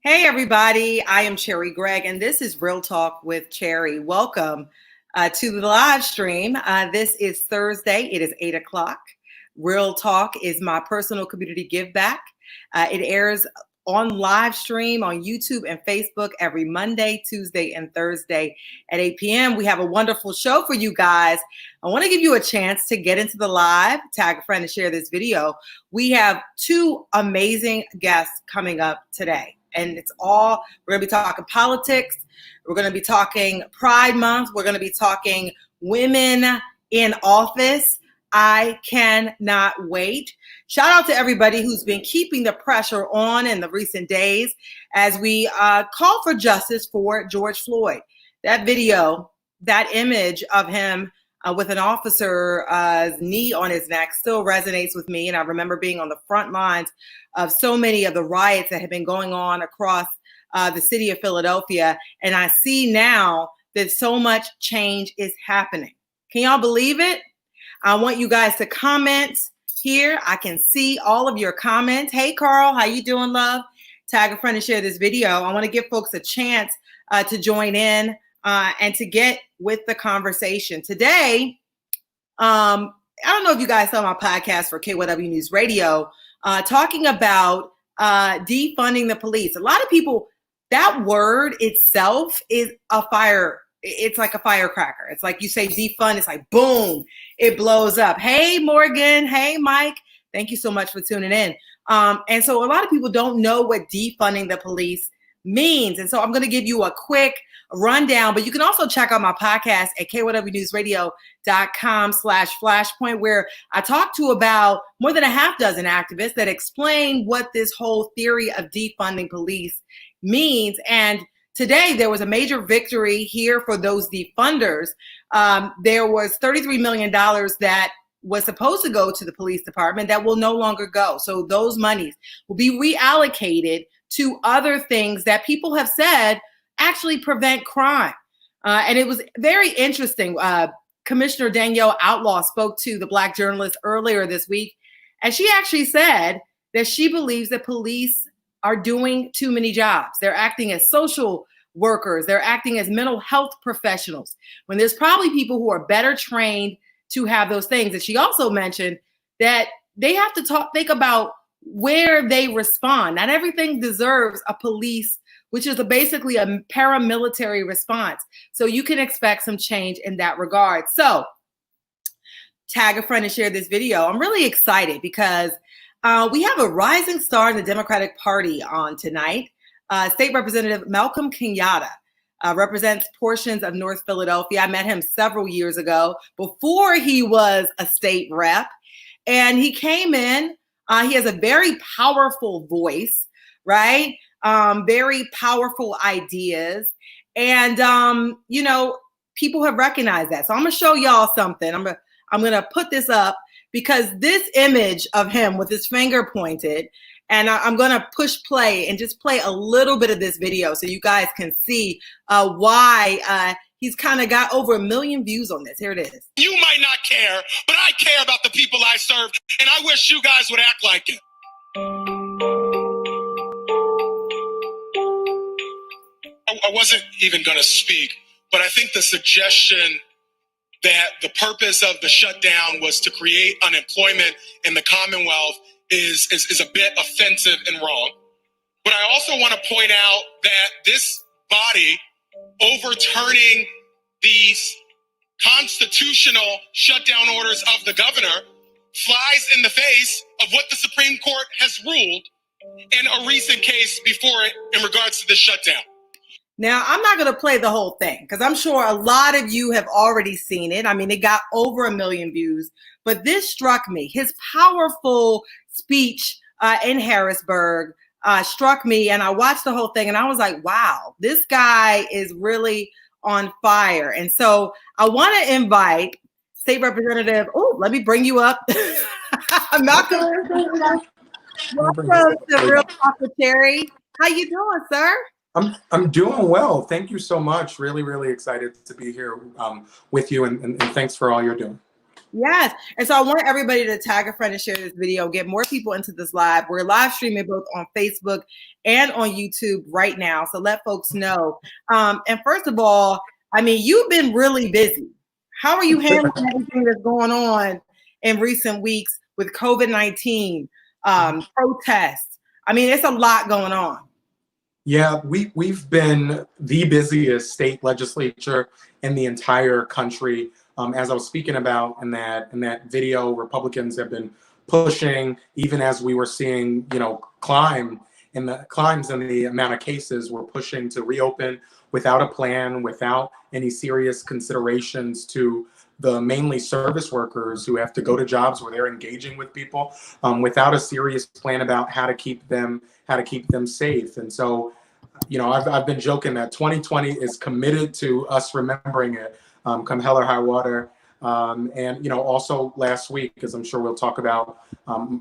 Hey everybody, I am Cherri Gregg and this is Real Talk with Cherri. Welcome to the live stream. This is Thursday, it is 8 o'clock. Real Talk is my personal community give back. It airs on live stream on YouTube and Facebook every Monday, Tuesday, and Thursday at 8 p.m. We have a wonderful show for you guys. I want to give you a chance to get into the live, tag a friend and share this video. We have two amazing guests coming up today. And we're going to be talking politics. We're going to be talking Pride Month. We're going to be talking women in office. I cannot wait. Shout out to everybody who's been keeping the pressure on in the recent days as we call for justice for George Floyd. That video, that image of him with an officer's knee on his neck still resonates with me. And I remember being on the front lines of so many of the riots that have been going on across the city of Philadelphia. And I see now that so much change is happening. Can y'all believe it? I want you guys to comment here. I can see all of your comments. Hey, Carl, how you doing, love? Tag a friend and share this video. I want to give folks a chance to join in and to get with the conversation. Today, I don't know if you guys saw my podcast for KYW News Radio, talking about defunding the police. A lot of people, that word itself is a fire. It's like a firecracker. It's like you say defund, it's like boom, it blows up. Hey, Morgan. Hey, Mike. Thank you so much for tuning in. And so a lot of people don't know what defunding the police means. And so I'm going to give you a quick rundown, but you can also check out my podcast at kywnewsradio.com/flashpoint, where I talk to about more than a half dozen activists that explain what this whole theory of defunding police means. And today, there was a major victory here for those defunders. There was $33 million that was supposed to go to the police department that will no longer go. So those monies will be reallocated to other things that people have said actually prevent crime. And it was very interesting. Commissioner Danielle Outlaw spoke to the Black journalist earlier this week, and she actually said that she believes that police are doing too many jobs. They're acting as social workers. They're acting as mental health professionals when there's probably people who are better trained to have those things. And she also mentioned that they have to think about where they respond. Not everything deserves a police, which is basically a paramilitary response. So you can expect some change in that regard. So tag a friend and share this video. I'm really excited because we have a rising star in the Democratic Party on tonight. State Representative Malcolm Kenyatta represents portions of North Philadelphia. I met him several years ago before he was a state rep. And he came in, he has a very powerful voice, right? Very powerful ideas. And, people have recognized that. So I'm going to show y'all something. I'm going to put this up because this image of him with his finger pointed, and I'm going to push play and just play a little bit of this video so you guys can see why he's kind of got over 1 million views on this. Here it is. You might not care, but I care about the people I serve, and I wish you guys would act like it. I wasn't even going to speak, but I think the suggestion that the purpose of the shutdown was to create unemployment in the Commonwealth is a bit offensive and wrong. But I also want to point out that this body overturning these constitutional shutdown orders of the governor flies in the face of what the Supreme Court has ruled in a recent case before it in regards to the shutdown. Now, I'm not going to play the whole thing because I'm sure a lot of you have already seen it. I mean, it got over 1 million views, but this struck me. His powerful speech in Harrisburg struck me, and I watched the whole thing and I was like, wow, this guy is really on fire. And so I want to invite State Representative, let me bring you up. Malcolm, welcome to Real Talk with Cherri. How you doing, sir? I'm doing well. Thank you so much. Really, really excited to be here with you, and thanks for all you're doing. Yes. And so I want everybody to tag a friend and share this video, get more people into this live. We're live streaming both on Facebook and on YouTube right now. So let folks know. And first of all, I mean, you've been really busy. How are you handling everything that's going on in recent weeks with COVID-19, protests? I mean, it's a lot going on. Yeah, we've been the busiest state legislature in the entire country. As I was speaking about in that video, Republicans have been pushing, even as we were seeing, climbs in the amount of cases, we're pushing to reopen without a plan, without any serious considerations to the mainly service workers who have to go to jobs where they're engaging with people, without a serious plan about how to keep them safe. And so, I've been joking that 2020 is committed to us remembering it, come hell or high water. And also last week, as I'm sure we'll talk about,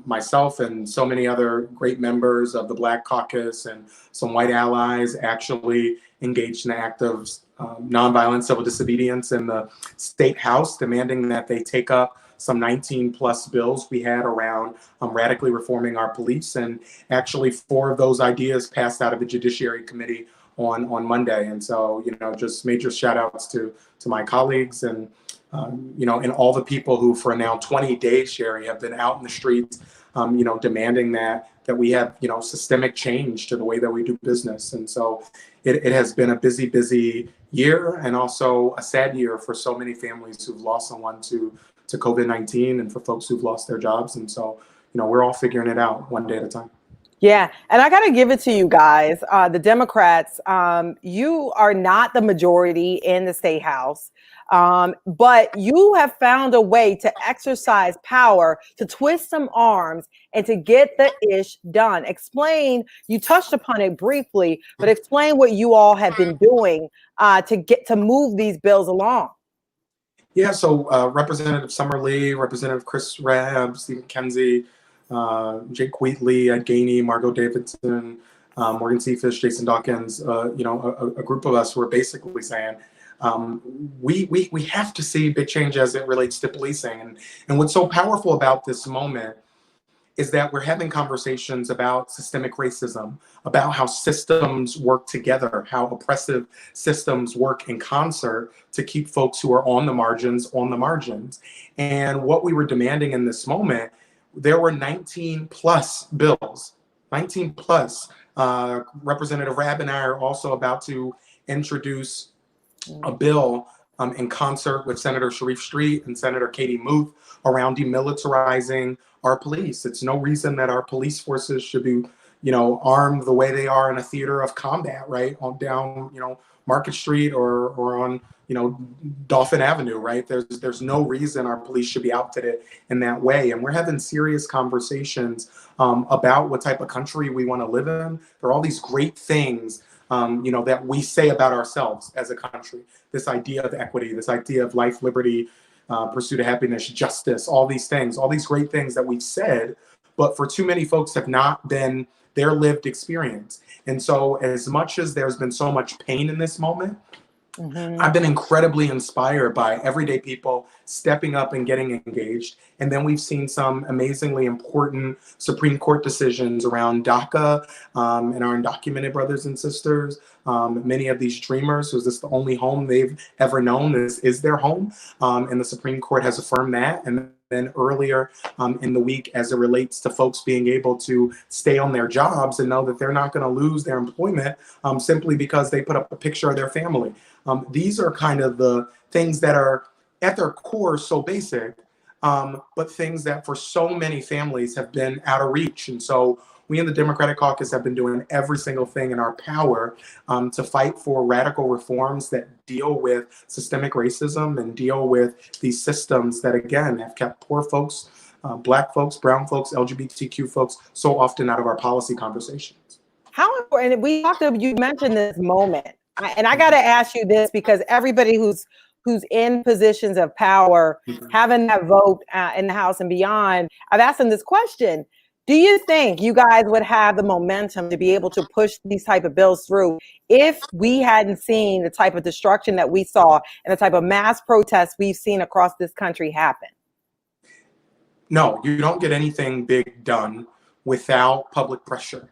myself and so many other great members of the Black Caucus and some white allies actually engaged in an act of nonviolent civil disobedience in the state house, demanding that they take up some 19 plus bills we had around radically reforming our police. And actually 4 of those ideas passed out of the Judiciary Committee on Monday. And so, just major shout outs to my colleagues and, and all the people who for now 20 days, Cherri, have been out in the streets, demanding that we have, systemic change to the way that we do business. And so it has been a busy year, and also a sad year for so many families who've lost someone to COVID-19, and for folks who've lost their jobs. And so, we're all figuring it out one day at a time. Yeah. And I got to give it to you guys, the Democrats, you are not the majority in the state house, but you have found a way to exercise power, to twist some arms and to get the ish done. Explain, you touched upon it briefly, but explain what you all have been doing to move these bills along. Yeah, so Representative Summer Lee, Representative Chris Rabb, Steve McKenzie, Jake Wheatley, Ed Gainey, Margot Davidson, Morgan Seafish, Jason Dawkins, a group of us who are basically saying, we have to see big change as it relates to policing. And what's so powerful about this moment is that we're having conversations about systemic racism, about how systems work together, how oppressive systems work in concert to keep folks who are on the margins. And what we were demanding in this moment, there were 19 plus bills, 19 plus. Representative Rabb and I are also about to introduce a bill in concert with Senator Sharif Street and Senator Katie Muth around demilitarizing our police. It's no reason that our police forces should be, armed the way they are in a theater of combat, right? On down, Market Street or on, Dauphin Avenue, right? There's no reason our police should be outfitted in that way. And we're having serious conversations about what type of country we want to live in. There are all these great things that we say about ourselves as a country. This idea of equity, this idea of life, liberty, pursuit of happiness, justice, all these things, all these great things that we've said, but for too many folks have not been their lived experience. And so as much as there's been so much pain in this moment, I've been incredibly inspired by everyday people stepping up and getting engaged. And then we've seen some amazingly important Supreme Court decisions around DACA and our undocumented brothers and sisters. Many of these dreamers, who's this the only home they've ever known, this is their home. And the Supreme Court has affirmed that. And then earlier in the week, as it relates to folks being able to stay on their jobs and know that they're not going to lose their employment simply because they put up a picture of their family. These are kind of the things that are at their core so basic, but things that for so many families have been out of reach. And so we in the Democratic Caucus have been doing every single thing in our power to fight for radical reforms that deal with systemic racism and deal with these systems that, again, have kept poor folks, Black folks, brown folks, LGBTQ folks so often out of our policy conversations. How important, you mentioned this moment, and I got to ask you this because everybody who's in positions of power, having that vote in the House and beyond, I've asked them this question. Do you think you guys would have the momentum to be able to push these type of bills through if we hadn't seen the type of destruction that we saw and the type of mass protests we've seen across this country happen? No, you don't get anything big done without public pressure.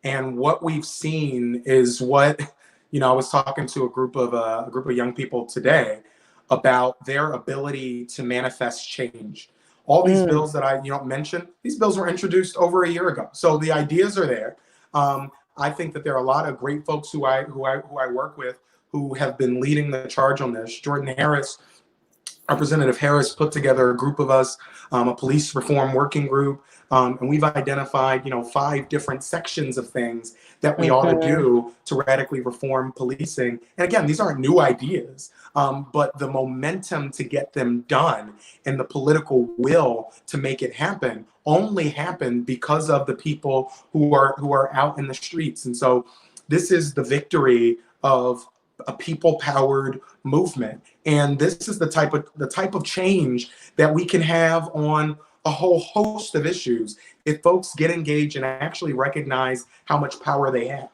And what we've seen is what, I was talking to a group of young people today about their ability to manifest change. All these Mm. bills that I mentioned, these bills were introduced over a year ago. So the ideas are there. I think that there are a lot of great folks who I work with who have been leading the charge on this. Jordan Harris, Representative Harris, put together a group of us, a police reform working group, and we've identified, 5 different sections of things that we ought to do to radically reform policing. And again, these aren't new ideas, but the momentum to get them done and the political will to make it happen only happen because of the people who are out in the streets. And so this is the victory of a people-powered movement, and this is the type of change that we can have on a whole host of issues if folks get engaged and actually recognize how much power they have.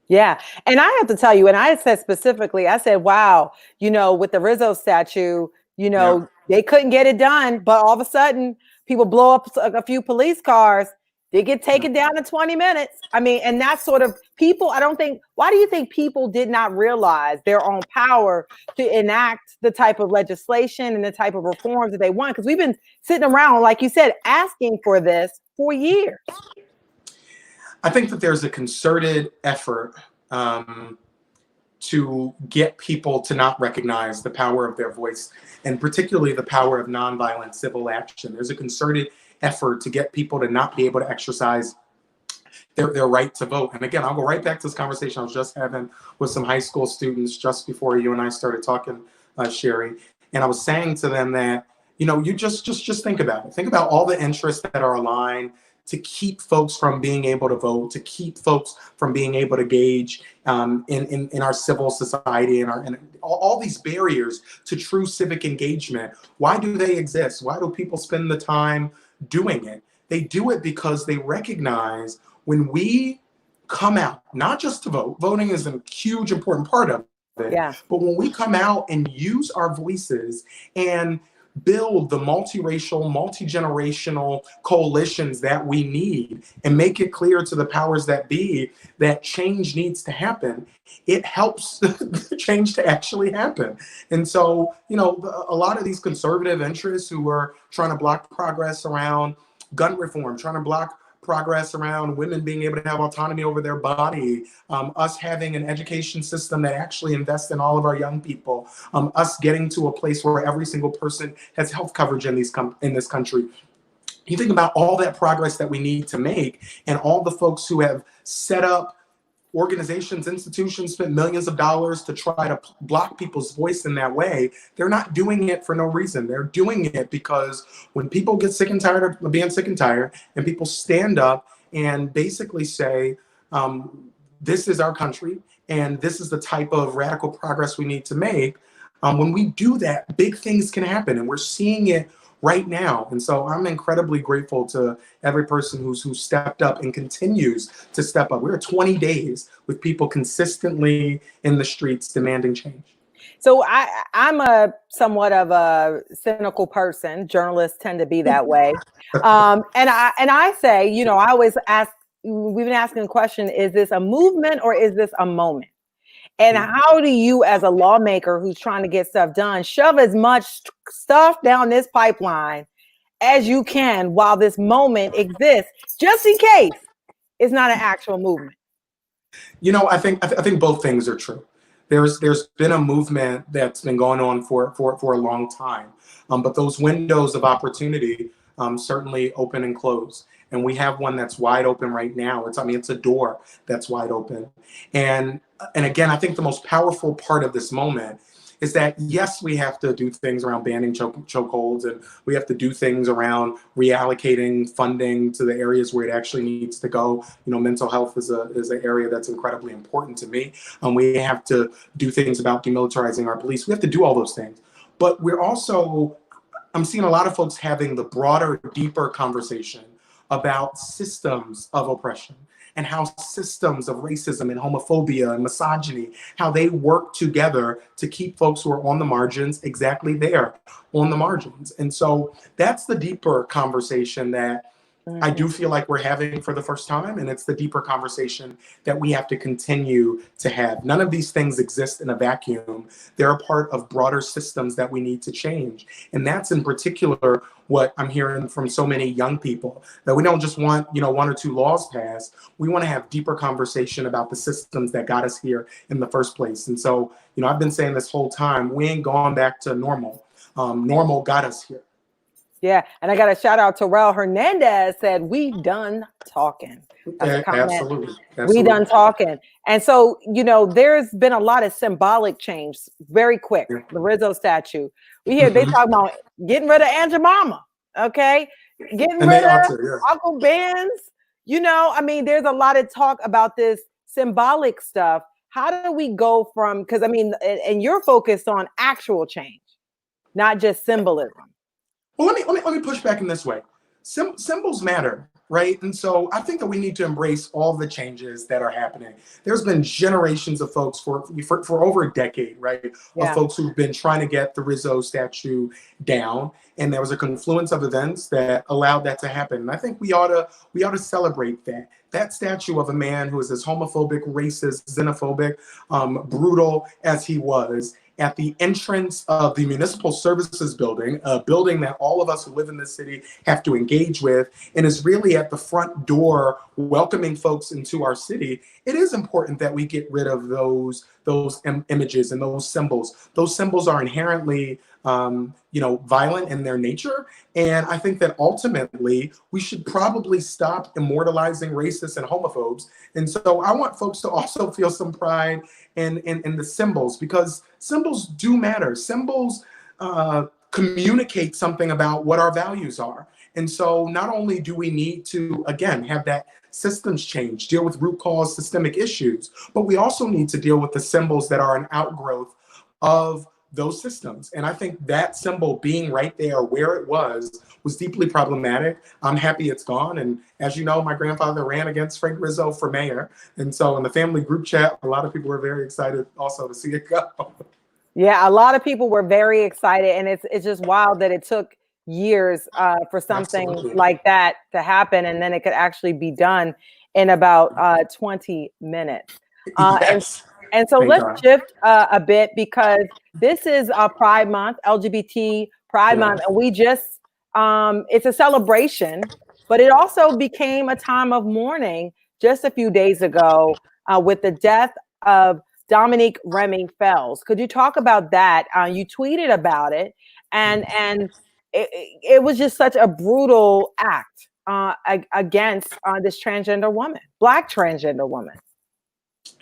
Yeah. And I have to tell you, and I said specifically, I said, wow, with the Rizzo statue, Yeah. they couldn't get it done, but all of a sudden people blow up a few police cars. They get taken down in 20 minutes. I mean, and that's sort of people. Why do you think people did not realize their own power to enact the type of legislation and the type of reforms that they want? Because we've been sitting around, like you said, asking for this for years. I think that there's a concerted effort to get people to not recognize the power of their voice, and particularly the power of nonviolent civil action. There's a concerted effort to get people to not be able to exercise their right to vote. And again, I'll go right back to this conversation I was just having with some high school students just before you and I started talking, Cherri. And I was saying to them that, you just think about it. Think about all the interests that are aligned to keep folks from being able to vote, to keep folks from being able to engage in our civil society and all these barriers to true civic engagement. Why do they exist? Why do people spend the time doing it? They do it because they recognize when we come out, not just to vote, voting is a huge, important part of it, Yeah. but when we come out and use our voices and build the multiracial, multi-generational coalitions that we need and make it clear to the powers that be that change needs to happen, it helps change to actually happen. And so, a lot of these conservative interests who are trying to block progress around gun reform, trying to block progress around women being able to have autonomy over their body, us having an education system that actually invests in all of our young people, us getting to a place where every single person has health coverage in this country. You think about all that progress that we need to make, and all the folks who have set up organizations, institutions, spent millions of dollars to try to block people's voice in that way. They're not doing it for no reason. They're doing it because when people get sick and tired of being sick and tired, and people stand up and basically say, this is our country, and this is the type of radical progress we need to make. When we do that, big things can happen, and we're seeing it right now. And so I'm incredibly grateful to every person who stepped up and continues to step up. We're 20 days with people consistently in the streets demanding change. So I'm a somewhat of a cynical person. Journalists tend to be that way. And I say, I always ask, we've been asking the question, is this a movement or is this a moment? And how do you, as a lawmaker who's trying to get stuff done, shove as much stuff down this pipeline as you can while this moment exists, just in case it's not an actual movement? I think both things are true. There's been a movement that's been going on for a long time, but those windows of opportunity certainly open and close. And we have one that's wide open right now. It's a door that's wide open. And again, I think the most powerful part of this moment is that, yes, we have to do things around banning chokeholds, and we have to do things around reallocating funding to the areas where it actually needs to go. Mental health is an area that's incredibly important to me. We have to do things about demilitarizing our police. We have to do all those things. But I'm seeing a lot of folks having the broader, deeper conversation about systems of oppression. and how systems of racism and homophobia and misogyny, how they work together to keep folks who are on the margins exactly there on the margins. And so that's the deeper conversation that I do feel like we're having for the first time, and it's the deeper conversation that we have to continue to have. None of these things exist in a vacuum. They're a part of broader systems that we need to change. And that's in particular what I'm hearing from so many young people, that we don't just want, one or two laws passed. We want to have deeper conversation about the systems that got us here in the first place. And so, I've been saying this whole time, we ain't going back to normal. Normal got us here. Yeah, and I got a shout out to Raul Hernandez said, "We done talking." Absolutely. We done talking. And so, there's been a lot of symbolic change very quick. Yeah. The Rizzo statue. We hear they talk about getting rid of Aunt Jemima, okay? Getting rid of Uncle Ben's. There's a lot of talk about this symbolic stuff. How do we go from, because and you're focused on actual change, not just symbolism. Well, let me push back in this way. Symbols matter, right? And so I think that we need to embrace all the changes that are happening. There's been generations of folks for over a decade, right? Of folks who've been trying to get the Rizzo statue down, and there was a confluence of events that allowed that to happen. And I think we ought to celebrate that. That statue of a man who is as homophobic, racist, xenophobic, brutal as he was, at the entrance of the Municipal Services Building, a building that all of us who live in this city have to engage with, and is really at the front door welcoming folks into our city. It is important that we get rid of those images and those symbols. Those symbols are inherently violent in their nature. And I think that ultimately we should probably stop immortalizing racists and homophobes. And so I want folks to also feel some pride in the symbols, because symbols do matter. Symbols communicate something about what our values are. And so not only do we need to, again, have that systems change, deal with root cause systemic issues, but we also need to deal with the symbols that are an outgrowth of those systems. And I think that symbol being right there where it was deeply problematic. I'm happy it's gone. And as you know, my grandfather ran against Frank Rizzo for mayor. And so in the family group chat, a lot of people were very excited also to see it go. Yeah, a lot of people were very excited. And it's just wild that it took years for something like that to happen. And then it could actually be done in about 20 minutes. And so let's shift a bit, because this is Pride Month, LGBT Pride Month, and we just, it's a celebration, but it also became a time of mourning just a few days ago with the death of Dominique Remy Fells. Could you talk about that? You tweeted about it, and it was just such a brutal act against this transgender woman, Black transgender woman.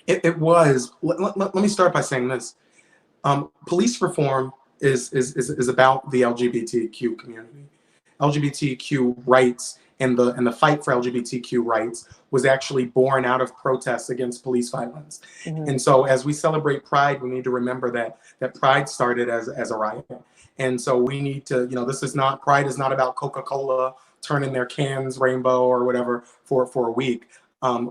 It was. Let me start by saying this. Police reform is about the LGBTQ community. LGBTQ rights and the fight for LGBTQ rights was actually born out of protests against police violence. Mm-hmm. And so as we celebrate Pride, we need to remember that Pride started as a riot. And so we need to, Pride is not about Coca-Cola turning their cans rainbow or whatever for a week.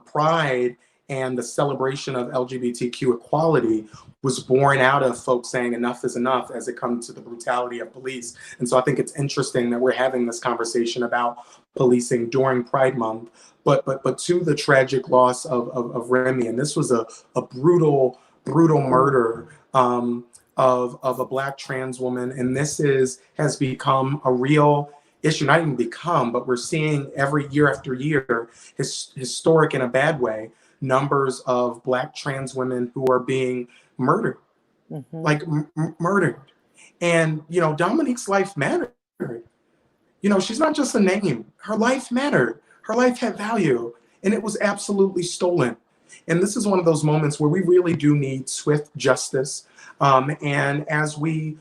Pride and the celebration of LGBTQ equality was born out of folks saying enough is enough as it comes to the brutality of police. And so I think it's interesting that we're having this conversation about policing during Pride Month, but to the tragic loss of Remy. And this was a brutal murder of a Black trans woman. And this has become a real issue, not even become, but we're seeing every year after year, historic in a bad way, numbers of Black trans women who are being murdered, like murdered. And, Dominique's life mattered. She's not just a name. Her life mattered. Her life had value, and it was absolutely stolen. And this is one of those moments where we really do need swift justice. And as we,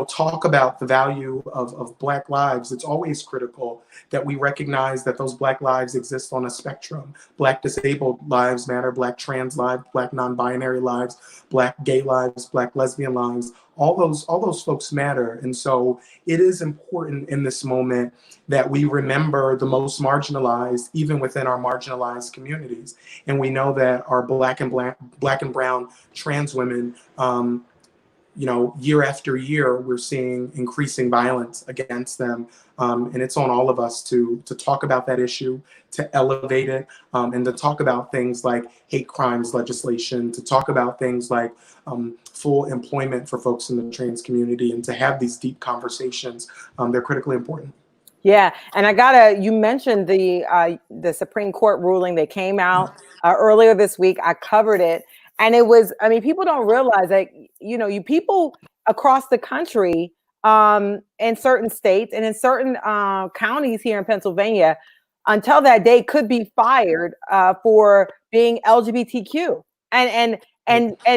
talk about the value of Black lives, it's always critical that we recognize that those Black lives exist on a spectrum. Black disabled lives matter, Black trans lives, Black non-binary lives, Black gay lives, Black lesbian lives. All those folks matter. And so it is important in this moment that we remember the most marginalized, even within our marginalized communities. And we know that our Black and brown trans women, year after year, we're seeing increasing violence against them. And it's on all of us to talk about that issue, to elevate it, and to talk about things like hate crimes legislation, to talk about things like full employment for folks in the trans community, and to have these deep conversations. They're critically important. Yeah, and you mentioned the Supreme Court ruling that came out earlier this week. I covered it, and it was, people don't realize that, you people across the country, in certain states and in certain counties here in Pennsylvania, until that day could be fired for being LGBTQ. And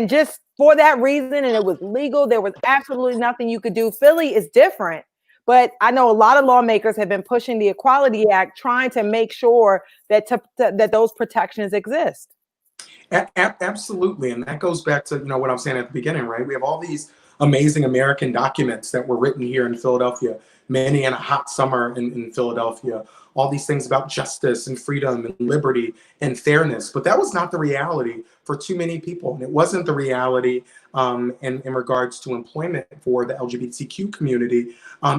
just for that reason, and it was legal, there was absolutely nothing you could do. Philly is different. But I know a lot of lawmakers have been pushing the Equality Act, trying to make sure that that those protections exist. Absolutely. And that goes back to, what I'm saying at the beginning, right? We have all these amazing American documents that were written here in Philadelphia, many in a hot summer in Philadelphia, all these things about justice and freedom and liberty and fairness. But that was not the reality for too many people. And it wasn't the reality in regards to employment for the LGBTQ community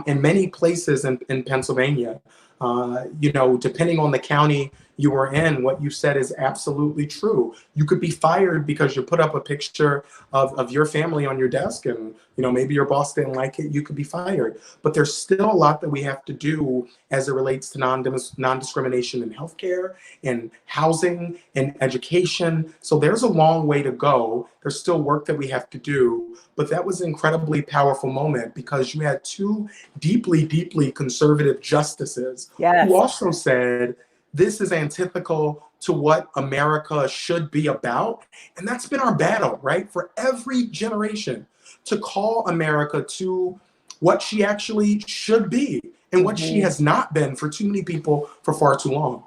in many places in Pennsylvania. Depending on the county you were in, what you said is absolutely true. You could be fired because you put up a picture of your family on your desk, and maybe your boss didn't like it. You could be fired. But there's still a lot that we have to do as it relates to non-discrimination in healthcare and housing and education. So there's a long way to go. There's still work that we have to do. But that was an incredibly powerful moment because you had two deeply, deeply conservative justices who also said, this is antithetical to what America should be about. And that's been our battle, right? For every generation, to call America to what she actually should be and what she has not been for too many people for far too long.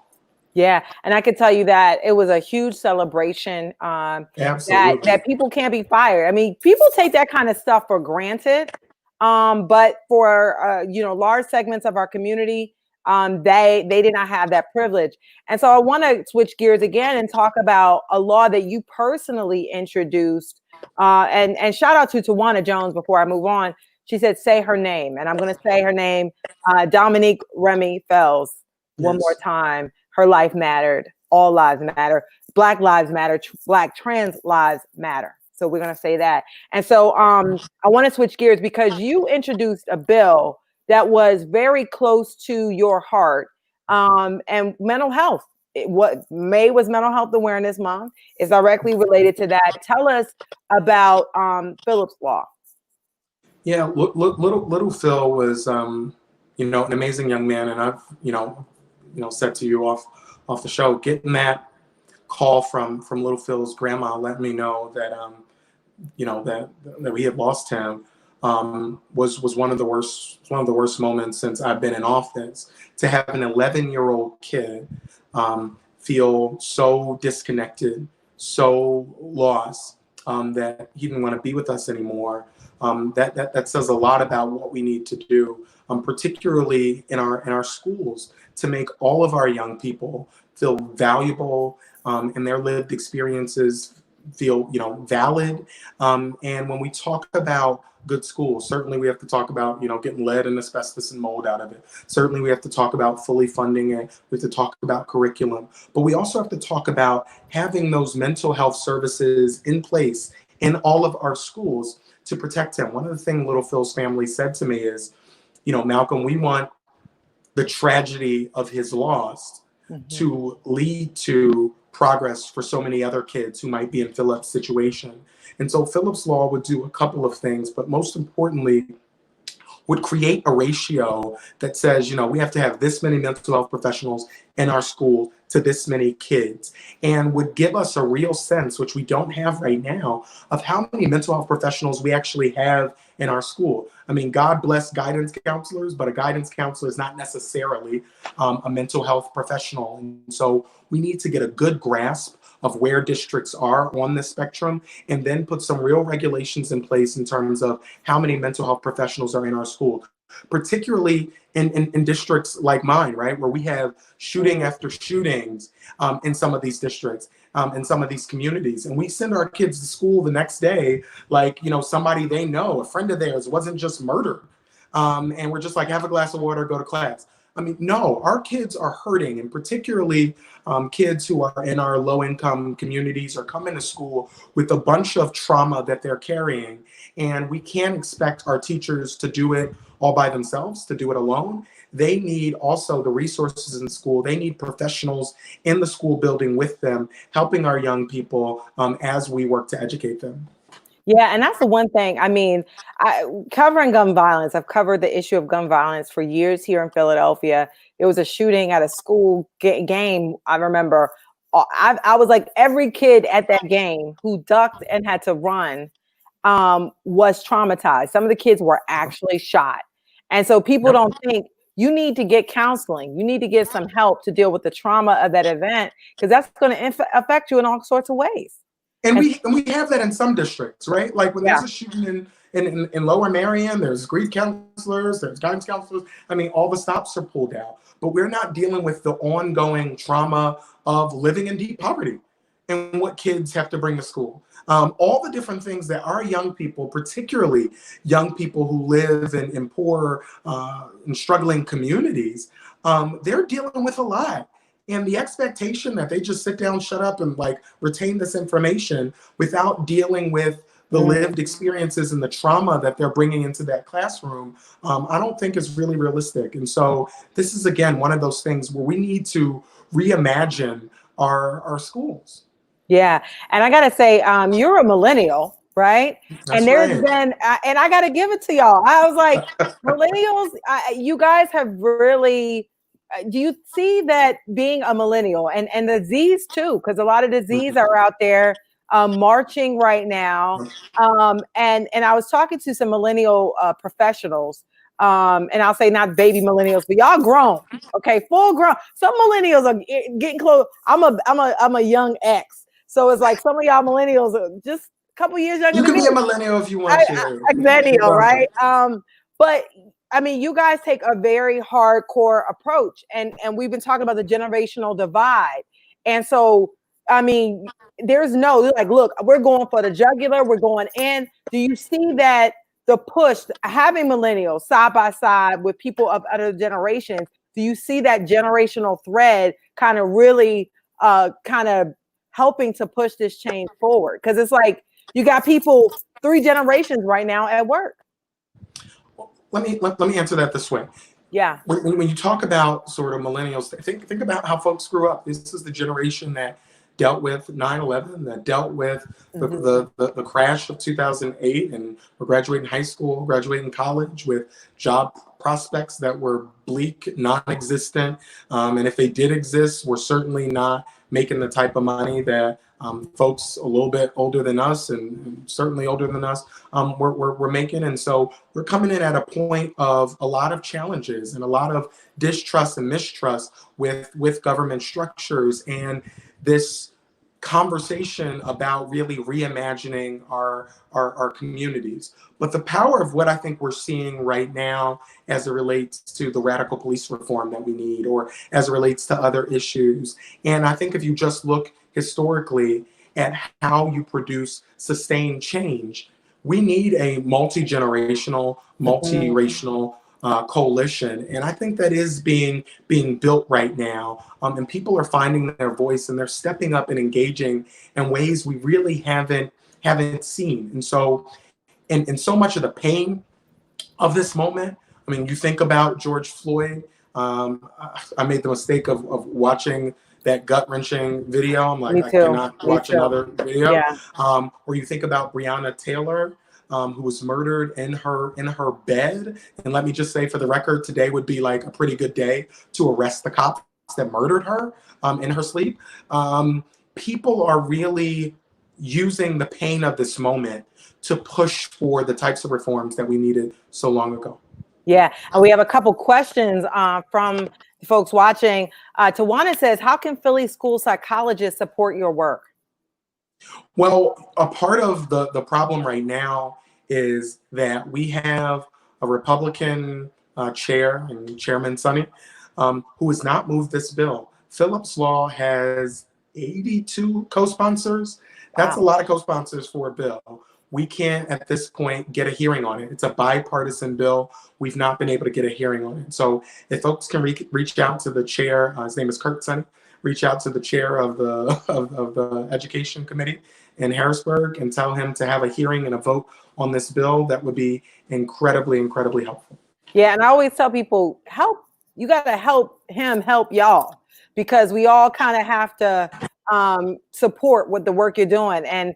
Yeah, and I can tell you that it was a huge celebration. That people can't be fired. People take that kind of stuff for granted, but for large segments of our community, they did not have that privilege. And so I want to switch gears again and talk about a law that you personally introduced. And shout out to Tawana Jones before I move on. She said, say her name. And I'm going to say her name, Dominique Remy Fells, one more time. Her life mattered. All lives matter. Black lives matter. Black trans lives matter. So we're going to say that. And so I want to switch gears because you introduced a bill that was very close to your heart, and mental health. May was Mental Health Awareness Month, is directly related to that. Tell us about Philip's Law. Yeah, little Phil was, an amazing young man, and I've, said to you off the show, getting that call from little Phil's grandma let me know that that we had lost him. Was one of the worst moments since I've been in office. To have an 11-year-old kid feel so disconnected, so lost, that he didn't want to be with us anymore. That says a lot about what we need to do, particularly in our schools, to make all of our young people feel valuable, and their lived experiences feel valid. And when we talk about good schools, certainly we have to talk about getting lead and asbestos and mold out of it. Certainly we have to talk about fully funding it. We have to talk about curriculum, but we also have to talk about having those mental health services in place in all of our schools to protect him. One of the things little Phil's family said to me is, Malcolm, we want the tragedy of his loss to lead to progress for so many other kids who might be in Philip's situation. And so Philip's Law would do a couple of things, but most importantly, would create a ratio that says, we have to have this many mental health professionals in our school to this many kids, and would give us a real sense, which we don't have right now, of how many mental health professionals we actually have in our school. I mean, God bless guidance counselors, but a guidance counselor is not necessarily a mental health professional. And so we need to get a good grasp of where districts are on this spectrum, and then put some real regulations in place in terms of how many mental health professionals are in our school, particularly in districts like mine, right, where we have shooting after shootings in some of these districts, in some of these communities. And we send our kids to school the next day, like, somebody they know, a friend of theirs, wasn't just murdered. And we're just like, have a glass of water, go to class. I mean, no, our kids are hurting, and particularly kids who are in our low-income communities are coming to school with a bunch of trauma that they're carrying. And we can't expect our teachers to do it all by themselves, to do it alone. They need also the resources in school. They need professionals in the school building with them, helping our young people as we work to educate them. Yeah, and that's the one thing. I mean, covering gun violence, I've covered the issue of gun violence for years here in Philadelphia. There was a shooting at a school game. I remember I was like, every kid at that game who ducked and had to run was traumatized. Some of the kids were actually shot. And so people don't think you need to get counseling. You need to get some help to deal with the trauma of that event, because that's going to affect you in all sorts of ways. And we have that in some districts, right? Like when there's a shooting in Lower Marion, there's grief counselors, there's guidance counselors. I mean, all the stops are pulled out, but we're not dealing with the ongoing trauma of living in deep poverty and what kids have to bring to school. All the different things that our young people, particularly young people who live in poor and struggling communities, they're dealing with a lot. And the expectation that they just sit down, shut up, and like retain this information without dealing with the lived experiences and the trauma that they're bringing into that classroom, I don't think is really realistic. And so this is, again, one of those things where we need to reimagine our schools. Yeah. And I got to say, you're a millennial, right? That's and there's right. been, and I got to give it to y'all. I was like, millennials, you guys have really, do you see that being a millennial and the Z's too? Because a lot of the Z's are out there marching right now. And I was talking to some millennial professionals, and I'll say not baby millennials, but y'all grown, okay, full grown. Some millennials are getting close. I'm a young X, so it's like some of y'all millennials are just a couple years younger. You can than be me. a millennial if you want to. A millennial, right? But I mean, you guys take a very hardcore approach, and we've been talking about the generational divide, and so I mean, there's no like, look, we're going for the jugular, we're going in. Do you see that the push, having millennials side by side with people of other generations? Do you see that generational thread kind of really kind of helping to push this change forward? Because it's like you got people 3 generations right now at work. Let me answer that this way. Yeah. When you talk about sort of millennials, think about how folks grew up. This is the generation that dealt with 9/11, that dealt with the crash of 2008, and we're graduating high school, graduating college with job prospects that were bleak, non-existent. And if they did exist, we're certainly not making the type of money that folks a little bit older than us, and certainly older than us, we're making. And so we're coming in at a point of a lot of challenges and a lot of distrust and mistrust with government structures, and this conversation about really reimagining our communities. But the power of what I think we're seeing right now as it relates to the radical police reform that we need, or as it relates to other issues. And I think if you just look historically at how you produce sustained change, we need a multi-generational, multiracial coalition. And I think that is being built right now. And people are finding their voice, and they're stepping up and engaging in ways we really haven't seen. And so, and so much of the pain of this moment, I mean, you think about George Floyd. I made the mistake of watching that gut-wrenching video. I'm like, I cannot watch another video. Yeah. Or you think about Breonna Taylor. who was murdered in her bed. And let me just say, for the record, today would be like a pretty good day to arrest the cops that murdered her in her sleep. People are really using the pain of this moment to push for the types of reforms that we needed so long ago. Yeah, and we have a couple questions from folks watching. Tawana says, how can Philly school psychologists support your work? Well, a part of the problem right now is that we have a Republican chair and Chairman Sonny who has not moved this bill. Phillips Law has 82 co-sponsors. That's a lot of co-sponsors for a bill. We can't at this point get a hearing on it. It's a bipartisan bill. We've not been able to get a hearing on it. So if folks can reach out to the chair, his name is Kurt Sonny, reach out to the chair of the Education Committee in Harrisburg and tell him to have a hearing and a vote on this bill. That would be incredibly, incredibly helpful. Yeah, and I always tell people, you got to help him help y'all, because we all kind of have to support what the work you're doing. And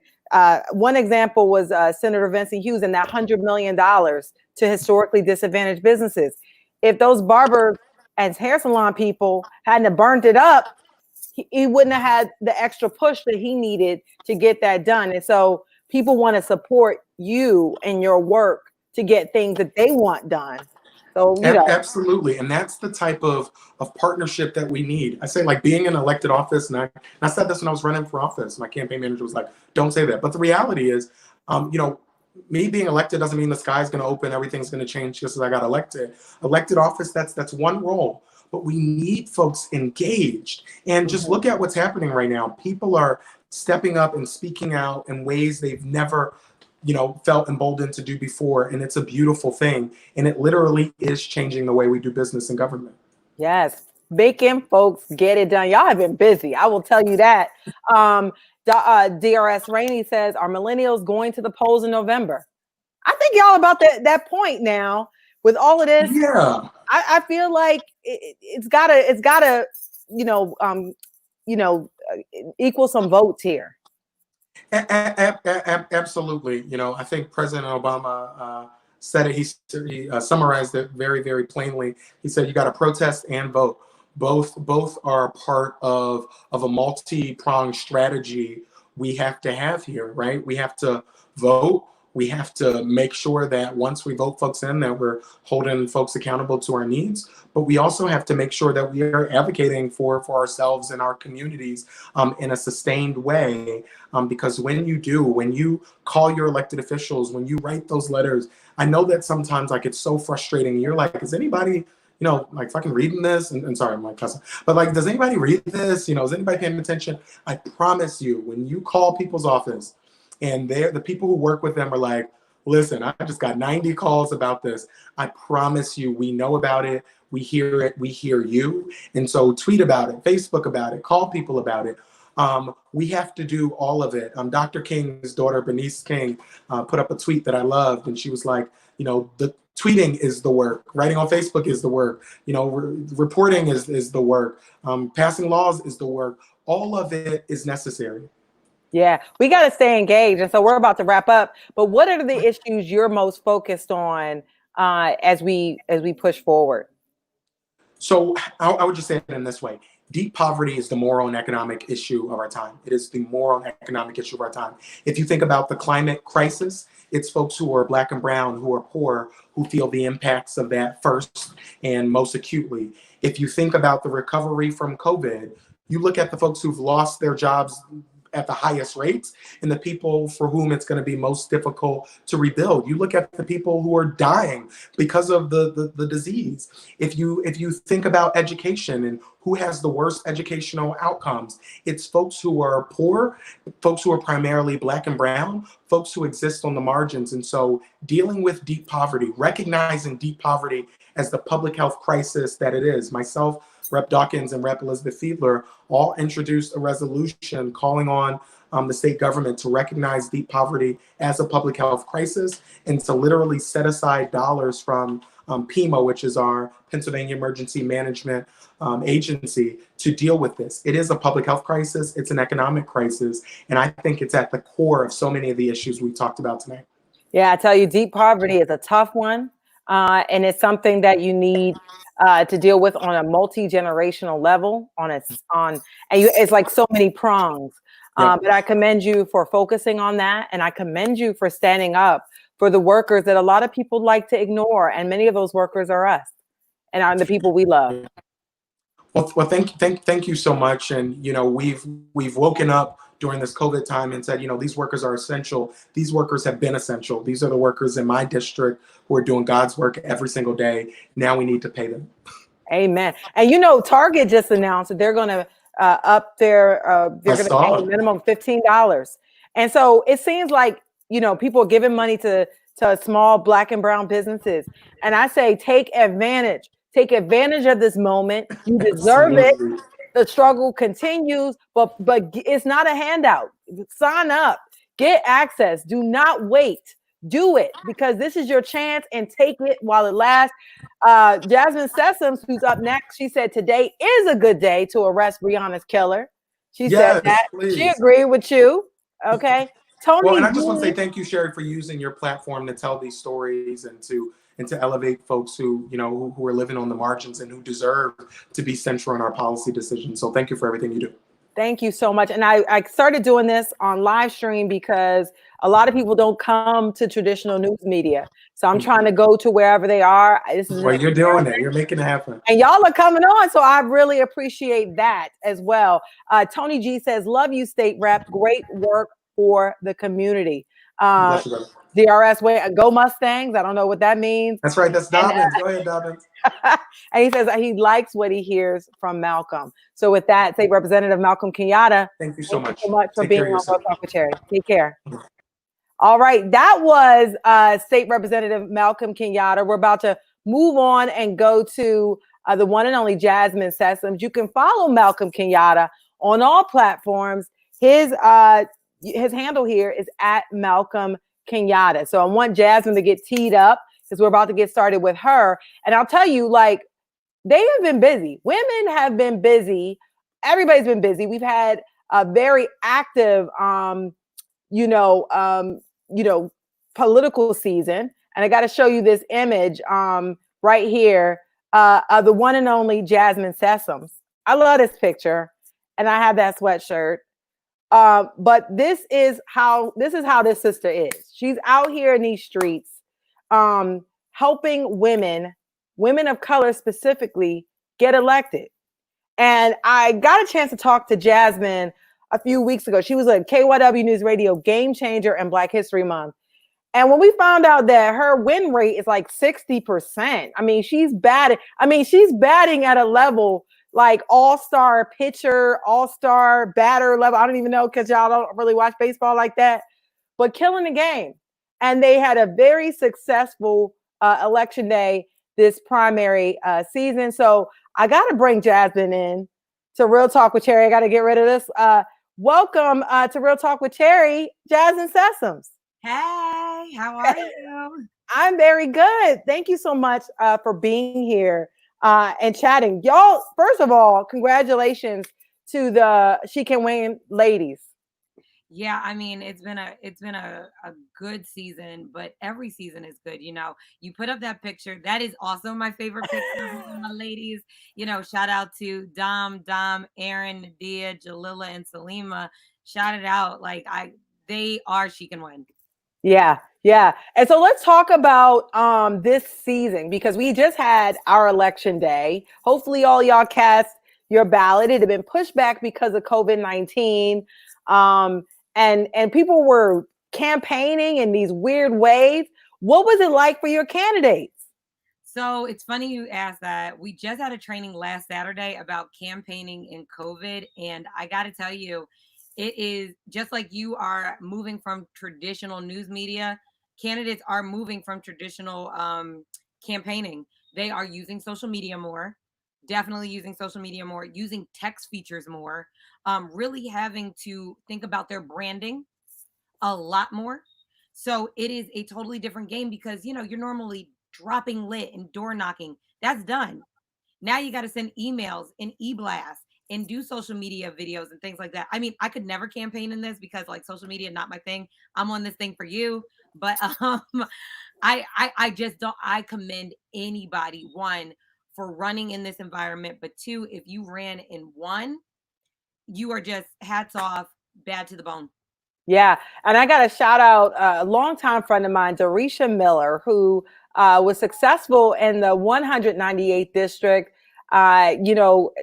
one example was Senator Vincent Hughes and that $100 million to historically disadvantaged businesses. If those barbers and hair salon people hadn't burned it up, he wouldn't have had the extra push that he needed to get that done. And so people want to support you and your work to get things that they want done. So, Absolutely. And that's the type of partnership that we need. I say, like, being in elected office, and I said this when I was running for office, my campaign manager was like, don't say that. But the reality is, me being elected doesn't mean the sky's going to open, everything's going to change just as I got elected. Elected office, that's one role. But we need folks engaged. And just look at what's happening right now. People are stepping up and speaking out in ways they've never felt emboldened to do before. And it's a beautiful thing. And it literally is changing the way we do business in government. Yes. Making folks get it done. Y'all have been busy. I will tell you that. DRS Rainey says, are millennials going to the polls in November? I think y'all about that point now with all of this. Yeah. I feel like it's gotta equal some votes here. Absolutely. I think President Obama said it. He summarized it very, very plainly. He said, you got to protest and vote. Both are part of a multi-pronged strategy we have to have here, right? We have to vote. We have to make sure that once we vote folks in, that we're holding folks accountable to our needs. But we also have to make sure that we are advocating for ourselves and our communities in a sustained way. Because when you call your elected officials, when you write those letters, I know that sometimes like it's so frustrating. You're like, is anybody like fucking reading this? And sorry, I'm like cussing. But like, does anybody read this? Is anybody paying attention? I promise you, when you call people's office, and the people who work with them are like, listen, I just got 90 calls about this. I promise you, we know about it. We hear it. We hear you. And so tweet about it, Facebook about it, call people about it. We have to do all of it. Dr. King's daughter, Bernice King, put up a tweet that I loved. And she was like, the tweeting is the work. Writing on Facebook is the work. Reporting is the work. Passing laws is the work. All of it is necessary. Yeah, we got to stay engaged. And so we're about to wrap up. But what are the issues you're most focused on as we push forward? So I would just say it in this way. Deep poverty is the moral and economic issue of our time. It is the moral and economic issue of our time. If you think about the climate crisis, it's folks who are Black and brown, who are poor, who feel the impacts of that first and most acutely. If you think about the recovery from COVID, you look at the folks who've lost their jobs at the highest rates and the people for whom it's going to be most difficult to rebuild. You look at the people who are dying because of the disease. If you think about education and who has the worst educational outcomes, it's folks who are poor, folks who are primarily Black and brown, folks who exist on the margins. And so dealing with deep poverty, recognizing deep poverty as the public health crisis that it is. Myself, Rep Dawkins, and Rep Elizabeth Fiedler all introduced a resolution calling on the state government to recognize deep poverty as a public health crisis and to literally set aside dollars from PEMA, which is our Pennsylvania Emergency Management Agency, to deal with this. It is a public health crisis. It's an economic crisis. And I think it's at the core of so many of the issues we talked about tonight. Yeah, I tell you, deep poverty is a tough one. And it's something that you need to deal with on a multi-generational level it's like so many prongs. Yep. But I commend you for focusing on that. And I commend you for standing up for the workers that a lot of people like to ignore. And many of those workers are us and are the people we love. Well, thank you so much. And we've woken up during this COVID time and said, these workers are essential. These workers have been essential. These are the workers in my district who are doing God's work every single day. Now we need to pay them. Amen. And Target just announced that they're going to up they're going to pay a minimum of $15. And so it seems like people are giving money to small Black and brown businesses. And I say, take advantage of this moment. You deserve it. The struggle continues, but it's not a handout. Sign up, get access. Do not wait. Do it, because this is your chance, and take it while it lasts. Jasmine Sessoms, who's up next, she said today is a good day to arrest Breonna's killer. She said that. Please. She agreed with you. Okay. Tony. Well, and I just want to say thank you, Cherri, for using your platform to tell these stories and to elevate folks who are living on the margins and who deserve to be central in our policy decisions. So thank you for everything you do. Thank you so much. And I started doing this on live stream because a lot of people don't come to traditional news media. So I'm trying to go to wherever they are. Well, you're doing it. You're making it happen. And y'all are coming on. So I really appreciate that as well. Tony G says, love you, State Rep. Great work for the community. DRS, go Mustangs. I don't know what that means. That's right. That's Dobbins. Go ahead, Dobbins. And he says he likes what he hears from Malcolm. So with that, State Representative Malcolm Kenyatta. Thank you so much for being on Real Talk with Cherri. Take care. All right. That was State Representative Malcolm Kenyatta. We're about to move on and go to the one and only Jasmine Sessoms. You can follow Malcolm Kenyatta on all platforms. His handle here is at Malcolm Kenyatta. So I want Jasmine to get teed up because we're about to get started with her. And I'll tell you, they have been busy. Women have been busy. Everybody's been busy. We've had a very active, political season. And I got to show you this image right here of the one and only Jasmine Sessoms. I love this picture, and I have that sweatshirt. But this is how this sister is. She's out here in these streets, helping women of color specifically, get elected. And I got a chance to talk to Jasmine a few weeks ago. She was a KYW News Radio Game Changer and Black History Month. And when we found out that her win rate is like 60%, I mean, she's batting at a level like all-star pitcher, all-star batter level. I don't even know, because y'all don't really watch baseball like that, but killing the game. And they had a very successful election day this primary season. So I got to bring Jasmine in to Real Talk with Cherri. I got to get rid of this. Welcome to Real Talk with Cherri, Jasmine Sessoms. Hey, how are you? I'm very good. Thank you so much for being here and chatting. Y'all, first of all, congratulations to the She Can Win ladies. Yeah, I mean, it's been a good season, but every season is good. You put up that picture. That is also my favorite picture of my ladies. Shout out to Dom, Aaron, Nadia, Jalila, and Salima. Shout it out. They are She Can Win. Yeah. And so let's talk about this season, because we just had our election day. Hopefully all y'all cast your ballot. It had been pushed back because of COVID-19. And people were campaigning in these weird ways. What was it like for your candidates? So it's funny you asked that. We just had a training last Saturday about campaigning in COVID. And I got to tell you, it is just like you are moving from traditional news media. Candidates are moving from traditional campaigning. They are using social media more, definitely using social media more, using text features more, really having to think about their branding a lot more. So it is a totally different game because, you're normally dropping lit and door knocking. That's done. Now you got to send emails and e-blasts and do social media videos and things like that. I mean, I could never campaign in this because social media, not my thing. I'm on this thing for you. But I just don't. I commend anybody, one, for running in this environment, but two, if you ran in one, you are just hats off, bad to the bone. Yeah, and I got to shout out a longtime friend of mine, Dorisha Miller, who was successful in the 198th district.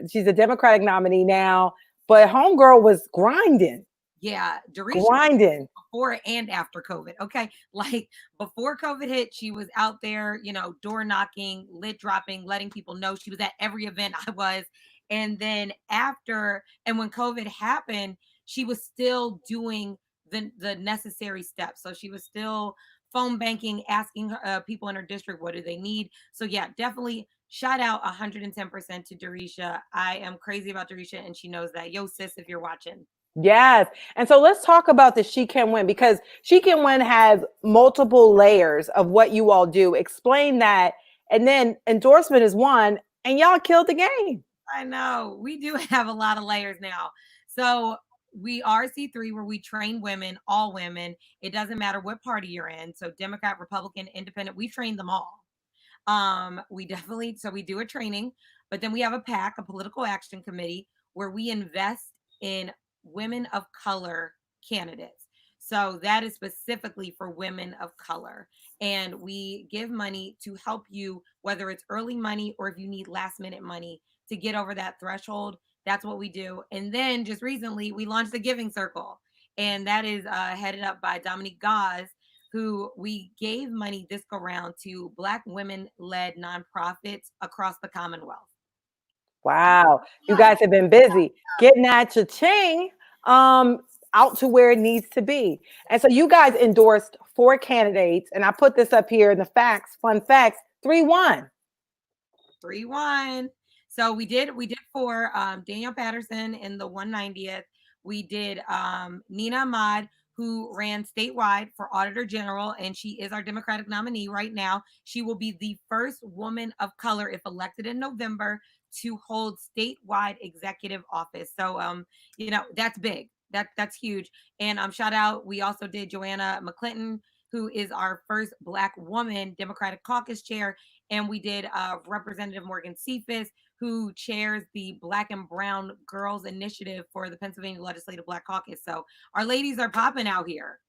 She's a Democratic nominee now, but homegirl was grinding. Yeah, grinding before and after COVID. Okay, like before COVID hit, she was out there, door knocking, lid dropping, letting people know. She was at every event I was, and then after, and when COVID happened, she was still doing the necessary steps. So she was still phone banking, asking people in her district what do they need. So yeah, definitely shout out 110% to Dorisha. I am crazy about Dorisha, and she knows that. Yo, sis, if you're watching. Yes. And so let's talk about the She Can Win, because She Can Win has multiple layers of what you all do. Explain that. And then endorsement is one, and y'all killed the game. I know. We do have a lot of layers now. So we are C3, where we train women, all women. It doesn't matter what party you're in. So Democrat, Republican, Independent, we train them all. We do a training, but then we have a PAC, a political action committee, where we invest in women of color candidates. So that is specifically for women of color. And we give money to help you, whether it's early money or if you need last minute money to get over that threshold. That's what we do. And then just recently, we launched the Giving Circle, and that is headed up by Dominique Gaz, who we gave money this go round to Black women-led nonprofits across the Commonwealth. Wow. You guys have been busy getting that cha-ching out to where it needs to be. And so you guys endorsed 4 candidates, and I put this up here in the facts, fun facts, 3-1. 3-1. So we did 4, Danielle Patterson in the 190th. We did Nina Ahmad, who ran statewide for Auditor General, and she is our Democratic nominee right now. She will be the first woman of color, if elected in November, to hold statewide executive office. So, that's big. That's huge. And shout out, we also did Joanna McClinton, who is our first Black woman Democratic caucus chair. And we did Representative Morgan Cephas, who chairs the Black and Brown Girls Initiative for the Pennsylvania Legislative Black Caucus. So our ladies are popping out here.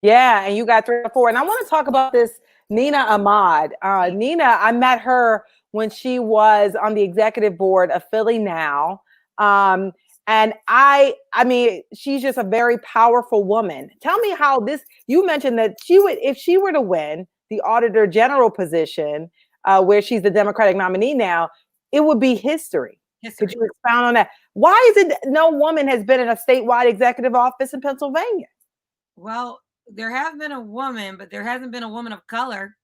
Yeah, and you got 3 or 4. And I want to talk about this Nina Ahmad. Nina, I met her when she was on the executive board of Philly Now. And I mean, she's just a very powerful woman. Tell me how you mentioned that if she were to win the Auditor General position, where she's the Democratic nominee now, it would be history. Could you expound on that? Why is it no woman has been in a statewide executive office in Pennsylvania? Well, there has been a woman, but there hasn't been a woman of color.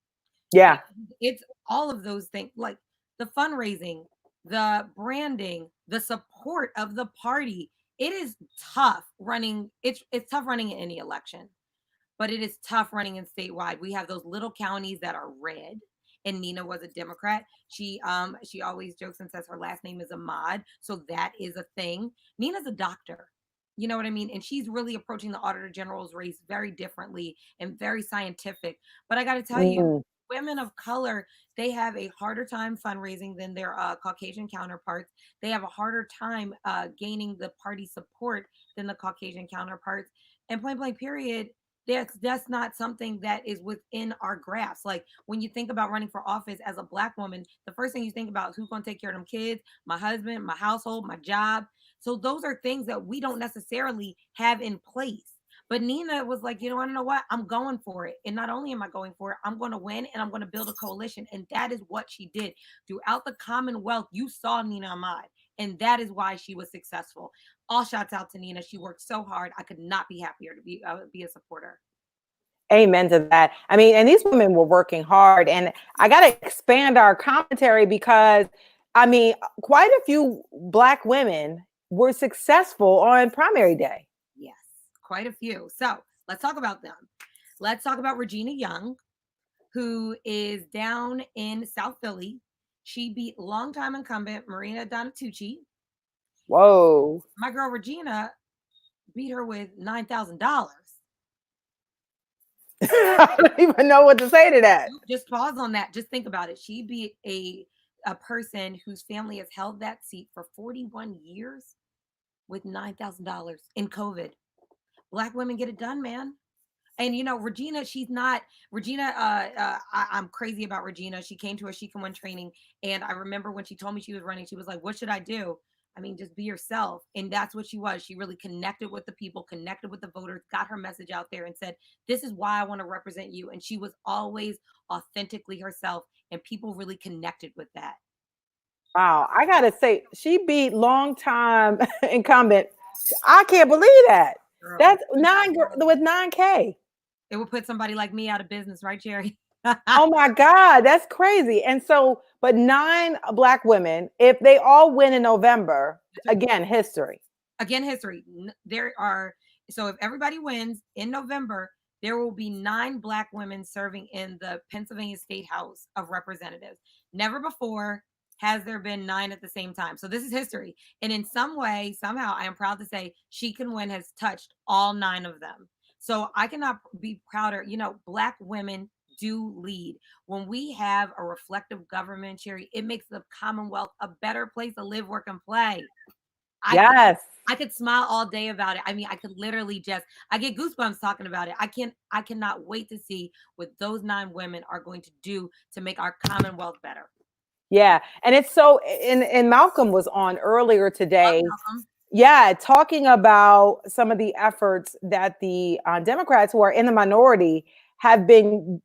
Yeah. It's all of those things, like the fundraising, the branding, the support of the party. It is tough running. It's tough running in any election, but it is tough running in statewide. We have those little counties that are red. And Nina was a Democrat. She always jokes and says her last name is Ahmad. So that is a thing. Nina's a doctor. You know what I mean? And she's really approaching the Auditor General's race very differently and very scientific. But I got to tell you, women of color, they have a harder time fundraising than their Caucasian counterparts. They have a harder time gaining the party support than the Caucasian counterparts. And point blank period, that's not something that is within our grasp. Like when you think about running for office as a Black woman, the first thing you think about is who's going to take care of them kids, my husband, my household, my job. So those are things that we don't necessarily have in place. But Nina was like, I don't know what, I'm going for it. And not only am I going for it, I'm going to win and I'm going to build a coalition. And that is what she did. Throughout the Commonwealth, you saw Nina Ahmad. And that is why she was successful. All shouts out to Nina. She worked so hard. I could not be happier to be a supporter. Amen to that. I mean, and these women were working hard. And I got to expand our commentary because, I mean, quite a few Black women were successful on primary day. Yes, quite a few. So let's talk about them. Let's talk about Regina Young, who is down in South Philly. She beat longtime incumbent Marina Donatucci. Whoa. My girl Regina beat her with $9,000. I don't even know what to say to that. Just pause on that. Just think about it. She be a person whose family has held that seat for 41 years with $9,000 in COVID. Black women get it done, man. And Regina, she's not Regina. I'm crazy about Regina. She came to a She Can Win training, and I remember when she told me she was running, she was like, "What should I do?" I mean, just be yourself. And that's what she was. She really connected with the people, connected with the voters, got her message out there, and said, "This is why I want to represent you." And she was always authentically herself, and people really connected with that. Wow, I gotta say, she beat longtime incumbent. I can't believe that. Girl. That's with 9K. It would put somebody like me out of business, right, Cherri? Oh my God, that's crazy. And so, but 9 Black women, if they all win in November, again, history. Again, history. So if everybody wins in November, there will be 9 Black women serving in the Pennsylvania State House of Representatives. Never before has there been 9 at the same time. So this is history. And in some way, somehow, I am proud to say She Can Win has touched all 9 of them. So I cannot be prouder. Black women do lead. When we have a reflective government, Cherri, it makes the Commonwealth a better place to live, work, and play. Yes. I could smile all day about it. I mean, I could literally I get goosebumps talking about it. I cannot wait to see what those 9 women are going to do to make our Commonwealth better. Yeah. And it's so, and Malcolm was on earlier today. Yeah, talking about some of the efforts that the Democrats who are in the minority have been,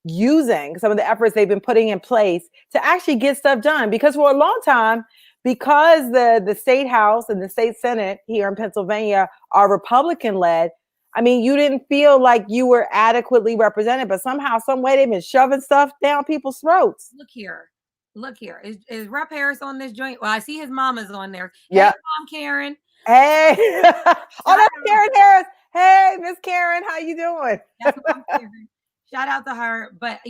using some of the efforts they've been putting in place to actually get stuff done. Because for a long time, because the state house and the state Senate here in Pennsylvania are Republican led, I mean, you didn't feel like you were adequately represented, but somehow, some way, they've been shoving stuff down people's throats. Look here. Is Rep Harris on this joint? Well, I see his mama's on there. Yeah. Hey, Mom Karen. Hey. Oh, that's Karen Harris. Hey, Miss Karen, how you doing? That's Mom Karen. Shout out to her. But,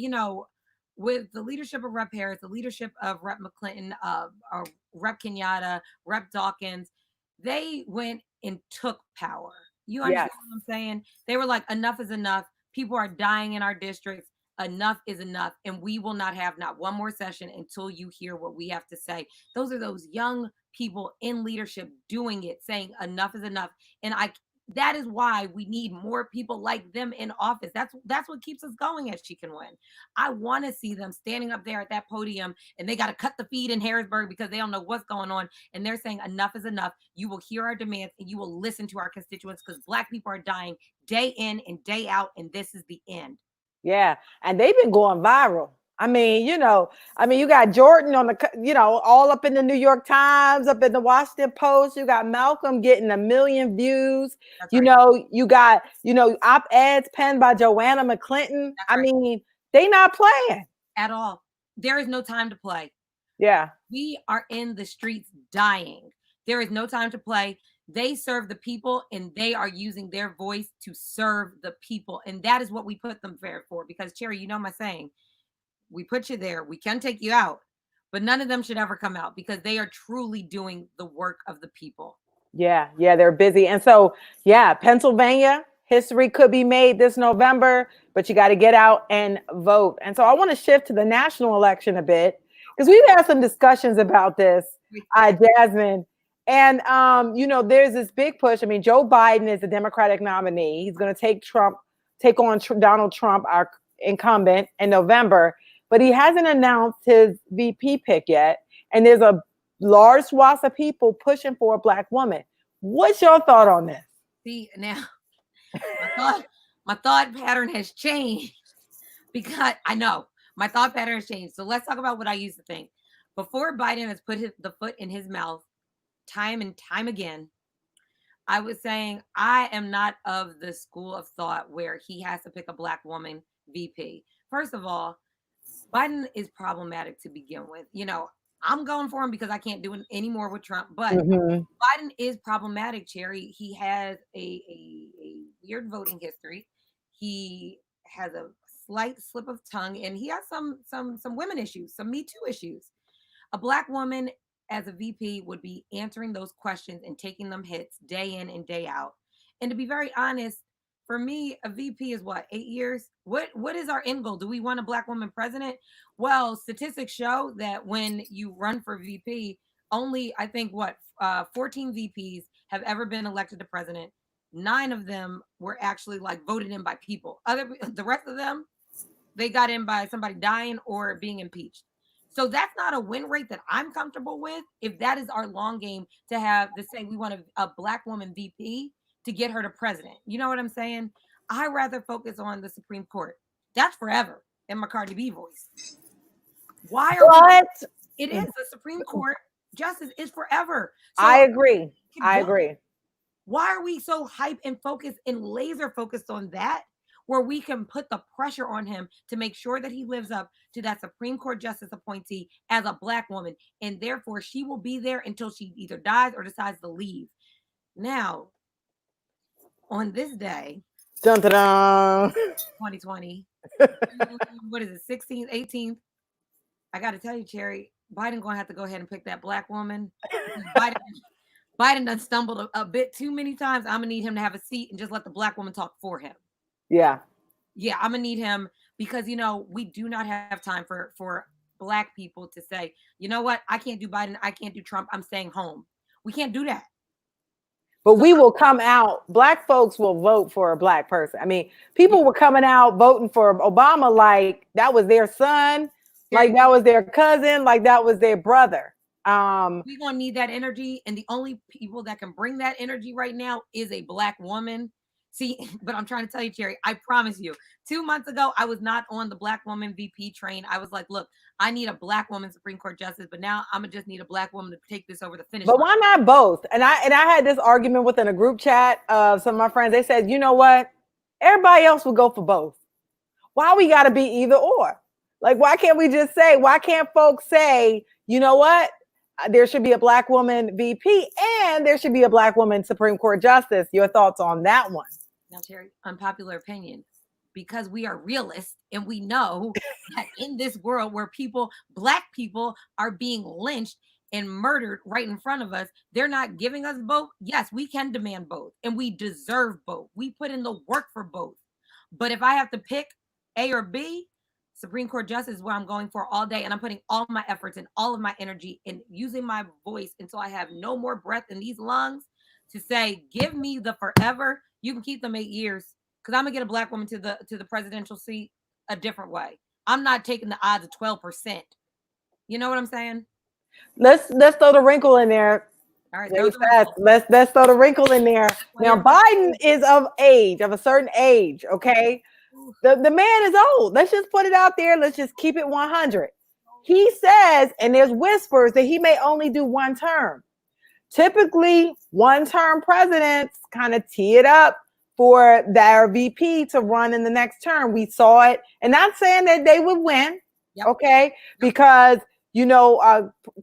with the leadership of Rep Harris, the leadership of Rep McClinton, Rep Kenyatta, Rep Dawkins, they went and took power. You understand what I'm saying? They were like, enough is enough. People are dying in our districts. Enough is enough. And we will not have not one more session until you hear what we have to say. Those are those young people in leadership doing it, saying enough is enough. And that is why we need more people like them in office. That's what keeps us going as She Can Win. I want to see them standing up there at that podium, and they got to cut the feed in Harrisburg because they don't know what's going on. And they're saying enough is enough. You will hear our demands and you will listen to our constituents, because Black people are dying day in and day out. And this is the end. Yeah. And they've been going viral. I mean, you got Jordan on the, all up in the New York Times, up in the Washington Post. You got Malcolm getting 1 million views. That's right. You got, op-eds penned by Joanna McClinton. That's right. I mean, they not playing at all. There is no time to play. Yeah. We are in the streets dying. There is no time to play. They serve the people, and they are using their voice to serve the people. And that is what we put them there for. Because, Cherri, you know my saying, we put you there, we can take you out, but none of them should ever come out, because they are truly doing the work of the people. Yeah, they're busy. And so, Pennsylvania, history could be made this November, but you got to get out and vote. And so I want to shift to the national election a bit, because we've had some discussions about this, Jasmine. And, there's this big push. I mean, Joe Biden is the Democratic nominee. He's going to take on Donald Trump, our incumbent, in November. But he hasn't announced his VP pick yet. And there's a large swath of people pushing for a Black woman. What's your thought on this? See, now, my thought pattern has changed, because I know my thought pattern has changed. So let's talk about what I used to think. Before Biden has put the foot in his mouth time and time again, I was saying I am not of the school of thought where he has to pick a Black woman VP. First of all, Biden is problematic to begin with. I'm going for him because I can't do it anymore with Trump. But Biden is problematic, Cherri. He has a weird voting history. He has a slight slip of tongue, and he has some women issues, some Me Too issues. A Black woman as a VP would be answering those questions and taking them hits day in and day out. And to be very honest, For me, a VP is what, 8 years? What is our end goal? Do we want a Black woman president? Well, statistics show that when you run for VP, only I think 14 VPs have ever been elected to president. 9 of them were actually like voted in by people. The rest of them, they got in by somebody dying or being impeached. So that's not a win rate that I'm comfortable with. If that is our long game to have to say we want a Black woman VP to get her to president. You know what I'm saying? I rather focus on the Supreme Court. That's forever in my Cardi B voice. Why are What? It is the Supreme Court justice is forever. So I agree. I agree. Why are we so hyped and focused and laser focused on that? Where we can put the pressure on him to make sure that he lives up to that Supreme Court justice appointee as a Black woman. And therefore, she will be there until she either dies or decides to leave. Now, on this day, dun, dun, dun. 2020, what is it, 16th, 18th? I got to tell you, Cherri, Biden going to have to go ahead and pick that Black woman. Biden done stumbled a bit too many times. I'm going to need him to have a seat and just let the Black woman talk for him. Yeah. Yeah, I'm gonna need him because we do not have time for Black people to say, you know what, I can't do Biden, I can't do Trump, I'm staying home. We can't do that. But we will come out. Black folks will vote for a Black person. I mean, people were coming out voting for Obama like that was their son, like that was their cousin, like that was their brother. We're gonna need that energy, and the only people that can bring that energy right now is a Black woman. See, but I'm trying to tell you, Cherri, I promise you, 2 months ago, I was not on the Black woman VP train. I was like, look, I need a Black woman Supreme Court justice, but now I'm gonna just need a Black woman to take this over the finish line. But why not both? And I had this argument within a group chat of some of my friends. They said, you know what? Everybody else will go for both. Why we gotta be either or? Like, why can't we just say, why can't folks say, you know what? There should be a Black woman VP and there should be a Black woman Supreme Court justice. Your thoughts on that one? Now, Cherri, unpopular opinion, because we are realists and we know that in this world where Black people are being lynched and murdered right in front of us, they're not giving us both. Yes, we can demand both and we deserve both. We put in the work for both. But if I have to pick A or B, Supreme Court justice is what I'm going for all day. And I'm putting all my efforts and all of my energy and using my voice until I have no more breath in these lungs to say, give me the forever. You can keep them 8 years because I'm gonna get a Black woman to the presidential seat a different way. I'm not taking the odds of 12%. You know what I'm saying? Let's throw the wrinkle in there. All right, let's throw the wrinkle in there. Now, Biden is of a certain age. Okay, the man is old. Let's just put it out there. Let's just keep it 100. He says, and there's whispers that he may only do one term. Typically, one-term presidents kind of tee it up for their VP to run in the next term. We saw it, and not saying that they would win, okay? Because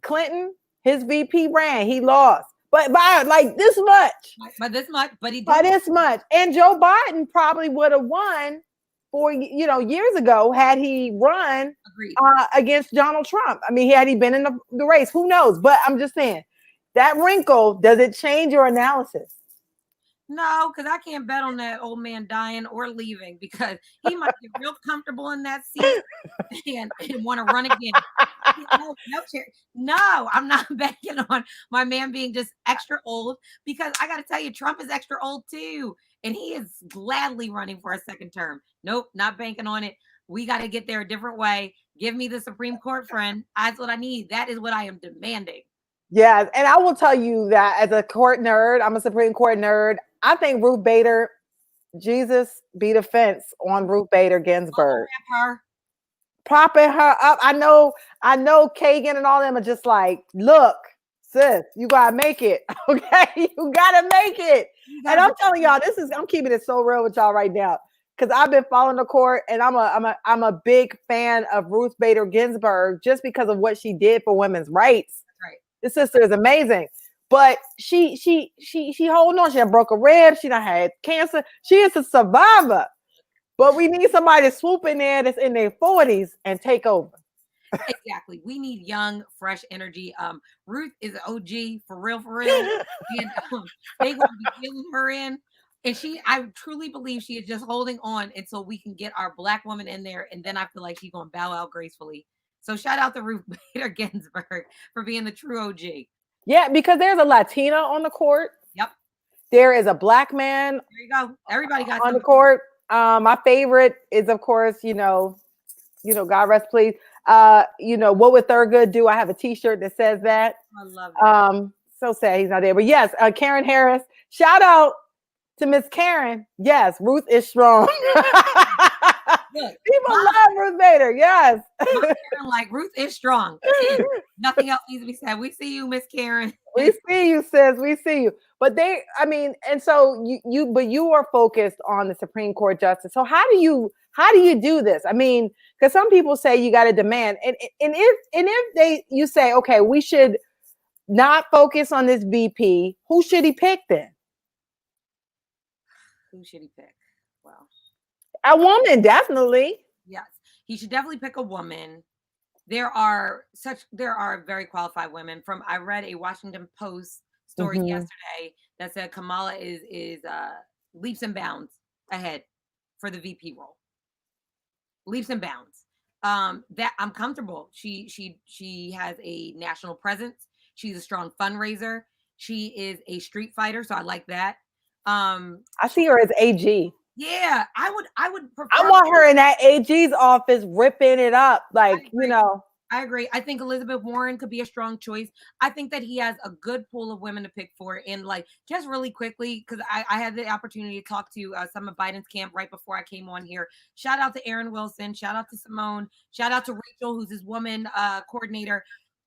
Clinton, his VP ran, he lost, but by like this much. By this much, but he did. By this much, and Joe Biden probably would have won years ago had he run against Donald Trump. I mean, had he been in the race, who knows? But I'm just saying. That wrinkle, does it change your analysis? No, because I can't bet on that old man dying or leaving because he might get real comfortable in that seat and want to run again. No, I'm not betting on my man being just extra old because I got to tell you, Trump is extra old too. And he is gladly running for a second term. Nope, not banking on it. We got to get there a different way. Give me the Supreme Court, friend. That's what I need. That is what I am demanding. Yeah, and I will tell you that as a court nerd, I'm a Supreme Court nerd. I think Ruth Bader, Jesus be the fence on Ruth Bader Ginsburg. Propping her up. I know Kagan and all them are just like, look, sis, you gotta make it. Okay, you gotta make it. And I'm telling y'all, I'm keeping it so real with y'all right now. Because I've been following the court and I'm a big fan of Ruth Bader Ginsburg just because of what she did for women's rights. This sister is amazing, but she holding on. She done broke a rib. She done had cancer. She is a survivor, but we need somebody to swoop in there that's in their 40s and take over. Exactly. We need young, fresh energy. Ruth is an OG for real. And they gonna be filling her in. And I truly believe she is just holding on until we can get our Black woman in there. And then I feel like she's going to bow out gracefully. So shout out to Ruth Bader Ginsburg for being the true OG. Yeah, because there's a Latina on the court. Yep. There is a Black man. There you go. Everybody got on the court. My favorite is, of course, God rest please. What would Thurgood do? I have a T-shirt that says that. I love that. So sad he's not there. But yes, Karen Harris. Shout out to Miss Karen. Yes, Ruth is strong. Look, people love Ruth Bader. Yes. Like Ruth is strong. Nothing else needs to be said. We see you, Miss Karen. We see you, sis. We see you. But and so you are focused on the Supreme Court justice. So how do you do this? I mean, because some people say you got to demand, and if you say, okay, we should not focus on this VP, who should he pick then? Who should he pick? Well, a woman, definitely. Yes, he should definitely pick a woman. There are very qualified women. I read a Washington Post story yesterday that said Kamala is leaps and bounds ahead for the VP role. Leaps and bounds. That I'm comfortable. She has a national presence. She's a strong fundraiser. She is a street fighter, so I like that. I see her as AG. Yeah, I would prefer. I want her in that AG's office ripping it up, like, I agree. I think Elizabeth Warren could be a strong choice. I think that he has a good pool of women to pick for. And like, just really quickly, because I had the opportunity to talk to some of Biden's camp right before I came on here. Shout out to Aaron Wilson. Shout out to Simone. Shout out to Rachel, who's his woman coordinator.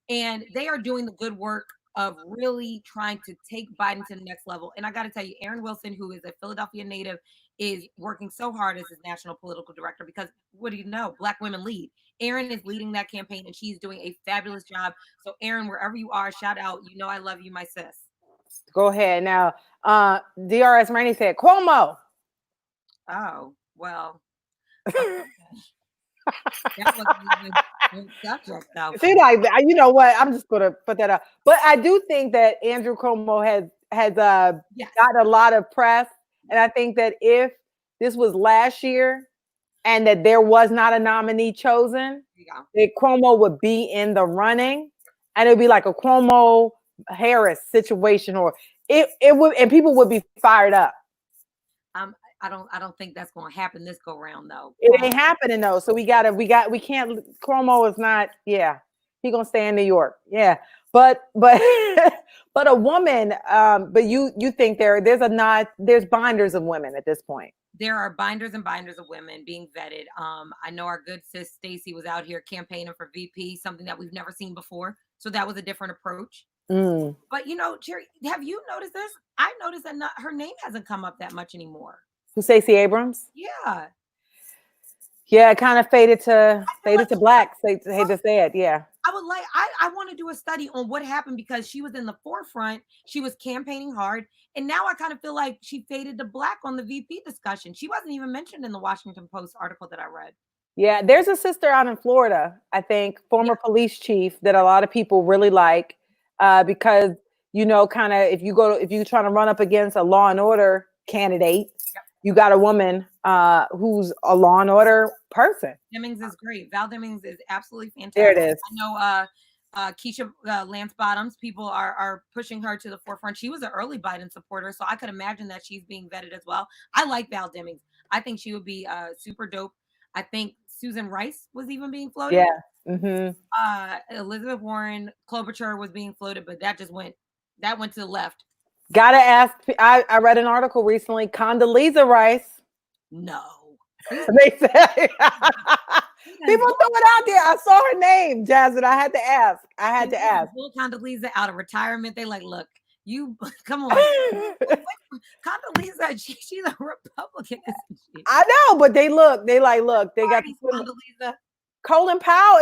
And they are doing the good work of really trying to take Biden to the next level. And I got to tell you, Aaron Wilson, who is a Philadelphia native, is working so hard as his national political director because what do you know? Black women lead. Aaron is leading that campaign and she's doing a fabulous job. So Aaron, wherever you are, shout out. I love you, my sis. Go ahead. Now, DRS Rainey said Cuomo. Oh, well. That wasn't even subject, though. See, like, you know what? I'm just going to put that up. But I do think that Andrew Cuomo has got a lot of press. And I think that if this was last year and that there was not a nominee chosen, that Cuomo would be in the running, and it'd be like a Cuomo Harris situation, or it would, and people would be fired up. I don't think that's going to happen this go round though. It ain't happening though. So we can't. Cuomo is not. Yeah, he gonna stay in New York. Yeah, but a woman. But you think there's binders of women at this point. There are binders and binders of women being vetted. I know our good sis Stacey was out here campaigning for VP, something that we've never seen before. So that was a different approach. But Cherri, have you noticed this? I noticed that her name hasn't come up that much anymore. Who, Stacey Abrams? Yeah. Yeah, it kind of faded to black. Hate to say it. Yeah. I want to do a study on what happened because she was in the forefront. She was campaigning hard. And now I kind of feel like she faded to black on the VP discussion. She wasn't even mentioned in the Washington Post article that I read. Yeah, there's a sister out in Florida, I think, former police chief that a lot of people really like because, kind of if you're trying to run up against a law and order candidate, you got a woman who's a law and order person. Demings is great. Val Demings is absolutely fantastic. There it is. I know Keisha Lance Bottoms, people are pushing her to the forefront. She was an early Biden supporter, so I could imagine that she's being vetted as well. I like Val Demings. I think she would be super dope. I think Susan Rice was even being floated. Yeah. Mm-hmm. Elizabeth Warren, Klobuchar was being floated, but that went to the left. Gotta ask. I read an article recently. Condoleezza Rice. No. They say people throw it out there. I saw her name, Jasmine. I had to ask. Pull Condoleezza out of retirement. They like, look, you come on. Condoleezza, she's a Republican, isn't she? I know, but they got Condoleezza. Colin Powell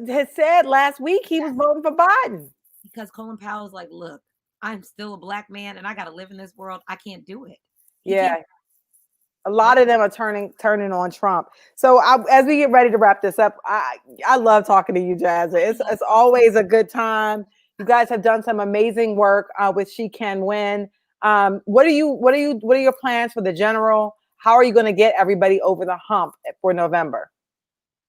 has said last week he was voting for Biden because Colin Powell is like, look, I'm still a black man and I got to live in this world. I can't do it. A lot of them are turning on Trump. So as we get ready to wrap this up, I love talking to you, Jasmine. It's always a good time. You guys have done some amazing work with She Can Win. What are your plans for the general? How are you going to get everybody over the hump for November?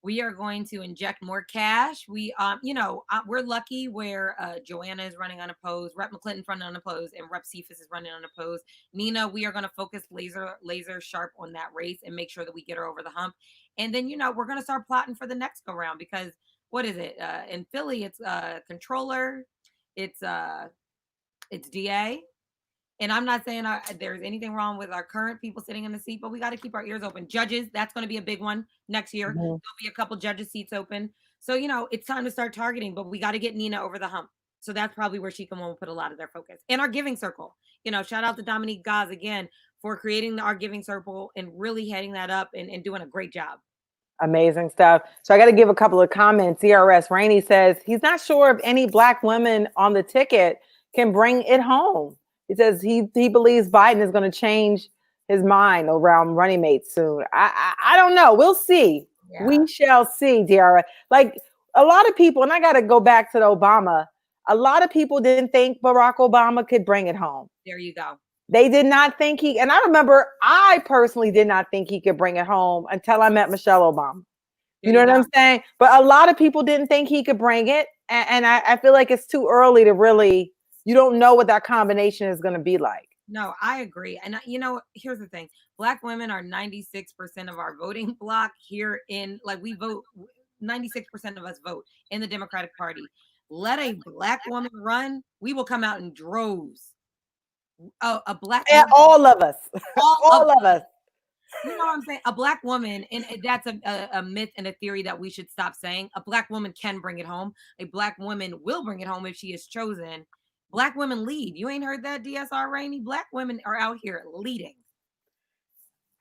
We are going to inject more cash. We, we're lucky where Joanna is running unopposed, Rep McClinton's running unopposed, and Rep Cephas is running unopposed. Nina, we are going to focus laser sharp on that race and make sure that we get her over the hump. And then, we're going to start plotting for the next go round, because what is it? In Philly, it's controller, it's DA. And I'm not saying there's anything wrong with our current people sitting in the seat, but we got to keep our ears open. Judges, that's going to be a big one next year. Mm-hmm. There'll be a couple judges seats open. So, it's time to start targeting, but we got to get Nina over the hump. So that's probably where she can put a lot of their focus. And our giving circle. Shout out to Dominique Gaz again for creating our giving circle and really heading that up and doing a great job. Amazing stuff. So I got to give a couple of comments. CRS Rainey says he's not sure if any Black women on the ticket can bring it home. He says he believes Biden is going to change his mind around running mates soon. I don't know. We'll see. Yeah. We shall see, Deara. Like a lot of people, and I got to go back to the Obama. A lot of people didn't think Barack Obama could bring it home. There you go. They did not think and I remember I personally did not think he could bring it home until I met Michelle Obama. You know what I'm saying? But a lot of people didn't think he could bring it. And I feel like it's too early to really, you don't know what that combination is going to be like. No, I agree. And here's the thing. Black women are 96% of our voting block here we vote, 96% of us vote in the Democratic Party. Let a Black woman run, we will come out in droves. A Black woman, all of us. All of us. You know what I'm saying? A Black woman, and that's a myth and a theory that we should stop saying. A Black woman can bring it home. A Black woman will bring it home if she is chosen. Black women lead. You ain't heard that, DSR Rainey? Black women are out here leading.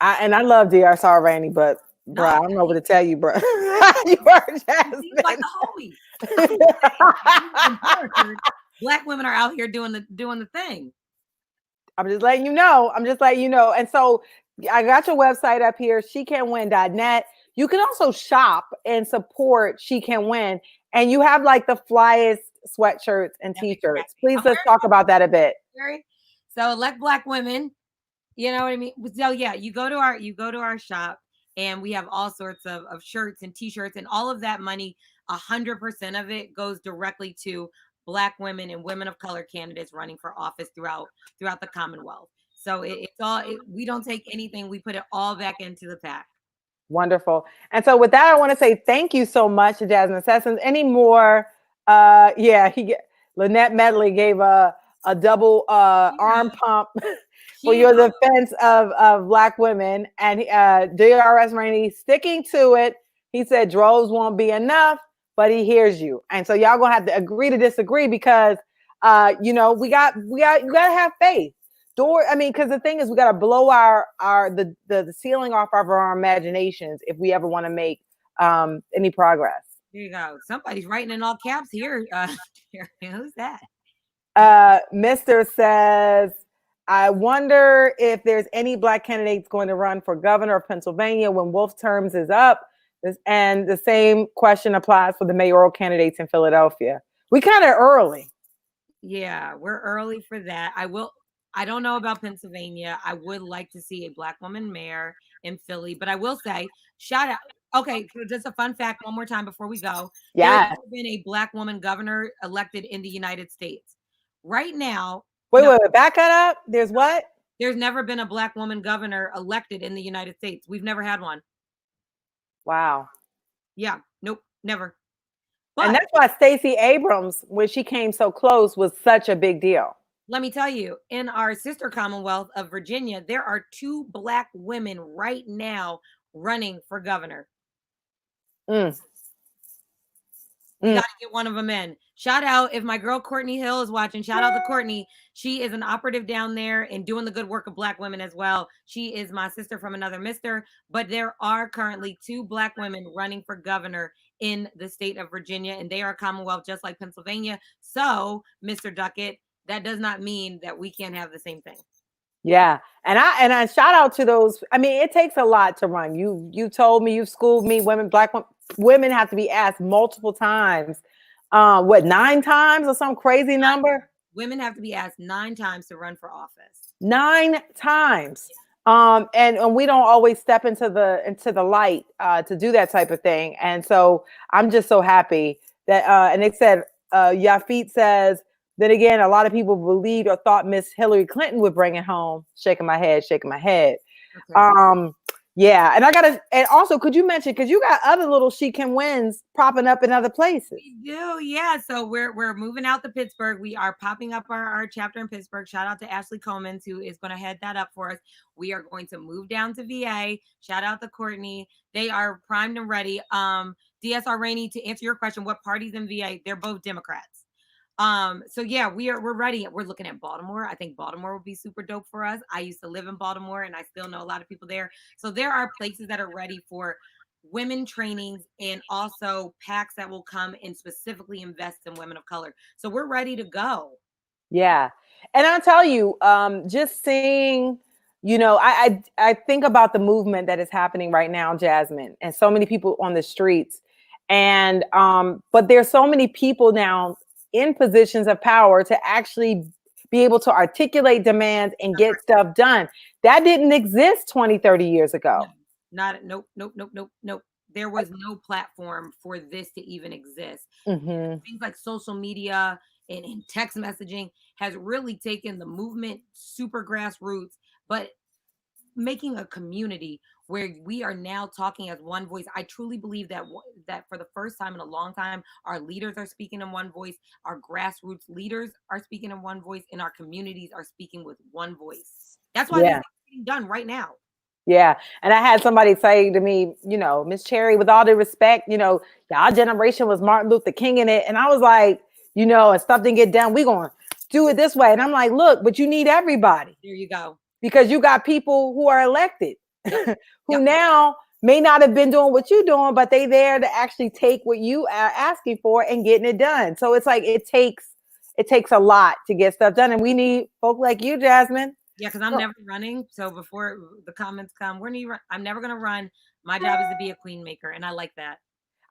I love DSR Rainey, but bro, I don't know what to tell you, bro. You are Jasmine. Like the homie. Black women are out here doing the thing. I'm just letting you know. And so I got your website up here, shecanwin.net. You can also shop and support She Can Win. And you have like the flyest sweatshirts and t-shirts. Please let's talk about that a bit. So elect Black women. You know what I mean? So yeah, you go to our shop and we have all sorts of shirts and t-shirts, and all of that money, 100% of it goes directly to Black women and women of color candidates running for office throughout the Commonwealth. So we don't take anything. We put it all back into the PAC. Wonderful. And so with that, I want to say thank you so much to Jasmine Sessoms. Any more? Lynette Medley gave a double arm pump for your defense of Black women. And DRS Rainey sticking to it. He said droves won't be enough, but he hears you. And so y'all gonna have to agree to disagree, because you gotta have faith. Because the thing is, we gotta blow the ceiling off of our imaginations if we ever want to make any progress. There you go. Somebody's writing in all caps here. Who's that? Mr. says, I wonder if there's any Black candidates going to run for governor of Pennsylvania when Wolf's terms is up. And the same question applies for the mayoral candidates in Philadelphia. We kind of early. Yeah, we're early for that. I don't know about Pennsylvania. I would like to see a Black woman mayor in Philly, but I will say, shout out. Okay, just a fun fact one more time before we go. Yeah. There's never been a Black woman governor elected in the United States. Right now. Wait, back that up. There's what? There's never been a Black woman governor elected in the United States. We've never had one. Wow. Yeah. Nope. Never. And that's why Stacey Abrams, when she came so close, was such a big deal. Let me tell you, in our sister Commonwealth of Virginia, there are 2 Black women right now running for governor. You got to get one of them in. Shout out, if my girl Courtney Hill is watching, shout out to Courtney. She is an operative down there and doing the good work of Black women as well. She is my sister from another mister, but there are currently 2 Black women running for governor in the state of Virginia, and they are Commonwealth just like Pennsylvania. So, Mr. Duckett, that does not mean that we can't have the same thing. Yeah. And I shout out to those. I mean, it takes a lot to run. You told me, you schooled me, Black women have to be asked multiple times. 9 times or some crazy number? Women have to be asked 9 times to run for office. 9 times. And we don't always step into the light to do that type of thing. And so I'm just so happy that and it said Yafit says, then again, a lot of people believed or thought Miss Hillary Clinton would bring it home. Shaking my head. Okay. Yeah, and also, could you mention, because you got other little she can wins popping up in other places? We do, yeah. So we're moving out to Pittsburgh. We are popping up our chapter in Pittsburgh. Shout out to Ashley Coleman, who is going to head that up for us. We are going to move down to VA. Shout out to Courtney. They are primed and ready. DSR Rainey, to answer your question, what party's in VA? They're both Democrats. So yeah, we're ready. We're looking at Baltimore. I think Baltimore would be super dope for us. I used to live in Baltimore and I still know a lot of people there. So there are places that are ready for women trainings and also PACs that will come and specifically invest in women of color. So we're ready to go. Yeah. And I'll tell you, just seeing, I think about the movement that is happening right now, Jasmine, and so many people on the streets. And but there's so many people now in positions of power to actually be able to articulate demands and get stuff done. That didn't exist 20, 30 years ago. Nope. There was no platform for this to even exist. Mm-hmm. Things like social media and text messaging has really taken the movement super grassroots, but making a community where we are now talking as one voice. I truly believe that for the first time in a long time, our leaders are speaking in one voice, our grassroots leaders are speaking in one voice, and our communities are speaking with one voice. That's why this is getting done right now. Yeah. And I had somebody say to me, Miss Cherri, with all due respect, y'all generation was Martin Luther King in it. And I was like, and stuff didn't get done. We're going to do it this way. And I'm like, look, but you need everybody. There you go. Because you got people who are elected who now may not have been doing what you're doing, but they there to actually take what you are asking for and getting it done. So it's like, it takes a lot to get stuff done. And we need folk like you, Jasmine. Yeah, because I'm never running. So before the comments come, I'm never going to run. My job is to be a queen maker. And I like that.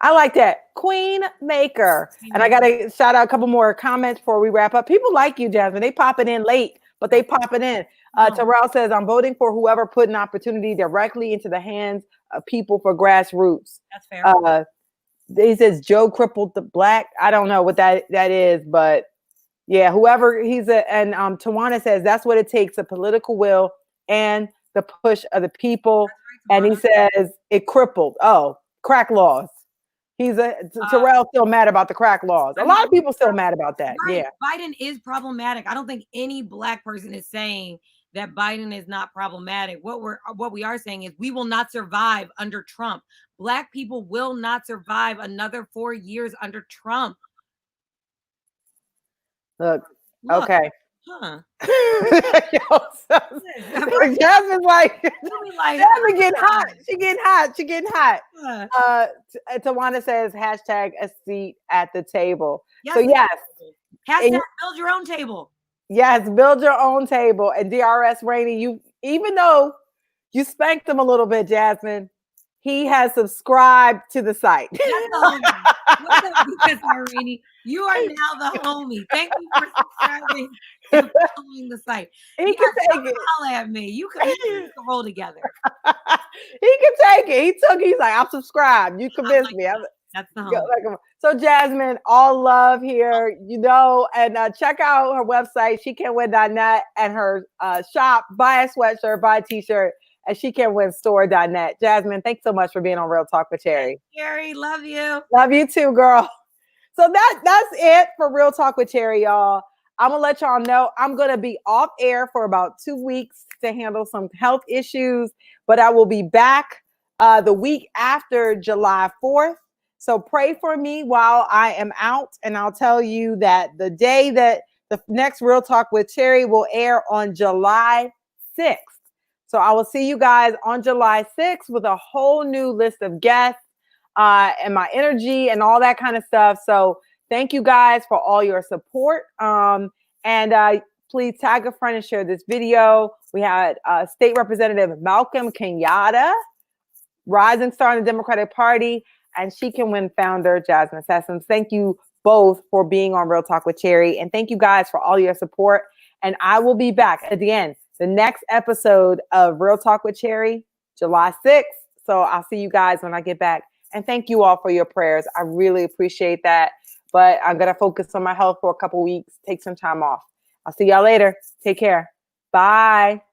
I like that. Queen maker. And I got to shout out a couple more comments before we wrap up. People like you, Jasmine. They pop it in late, but they pop it in. Terrell says, I'm voting for whoever put an opportunity directly into the hands of people for grassroots. That's fair. He says, Joe crippled the black. I don't know what that is, but yeah, whoever and Tawana says, that's what it takes, a political will and the push of the people. Right, and he says it crippled. Oh, crack laws. Terrell still mad about the crack laws. A lot of people still mad about that. Right. Yeah. Biden is problematic. I don't think any black person is saying that Biden is not problematic. What we are saying is we will not survive under Trump. Black people will not survive another 4 years under Trump. Look. Okay. Huh. Jasmine's like, Jasmine getting hot. She getting hot. Tawana says, hashtag a seat at the table. Yes. So yes. Hashtag build your own table. Yes, build your own table. And DRS Rainey, even though you spanked him a little bit, Jasmine, he has subscribed to the site. What's up, DSR Rainey? You are now the homie. Thank you for subscribing and following the site. He can take it. Holla at me. You can roll together. He can take it. He's like, I'm subscribed. You convinced me. That's the homie. So Jasmine, all love here, and check out her website, shecanwin.net, and her shop, buy a sweatshirt, buy a t-shirt, at shecanwinstore.net. Jasmine, thanks so much for being on Real Talk with Cherri. Cherri, love you. Love you too, girl. So that's it for Real Talk with Cherri, y'all. I'm going to let y'all know I'm going to be off air for about 2 weeks to handle some health issues, but I will be back the week after July 4th. So pray for me while I am out, and I'll tell you that the day that the next Real Talk with Cherri will air on July 6th. So I will see you guys on July 6th with a whole new list of guests and my energy and all that kind of stuff. So thank you guys for all your support. And please tag a friend and share this video. We had State Representative Malcolm Kenyatta, rising star in the Democratic Party, and She Can Win founder Jasmine Sessoms. Thank you both for being on Real Talk with Cherri. And thank you guys for all your support. And I will be back again, the next episode of Real Talk with Cherri, July 6th. So I'll see you guys when I get back. And thank you all for your prayers. I really appreciate that. But I'm going to focus on my health for a couple weeks, take some time off. I'll see y'all later. Take care. Bye.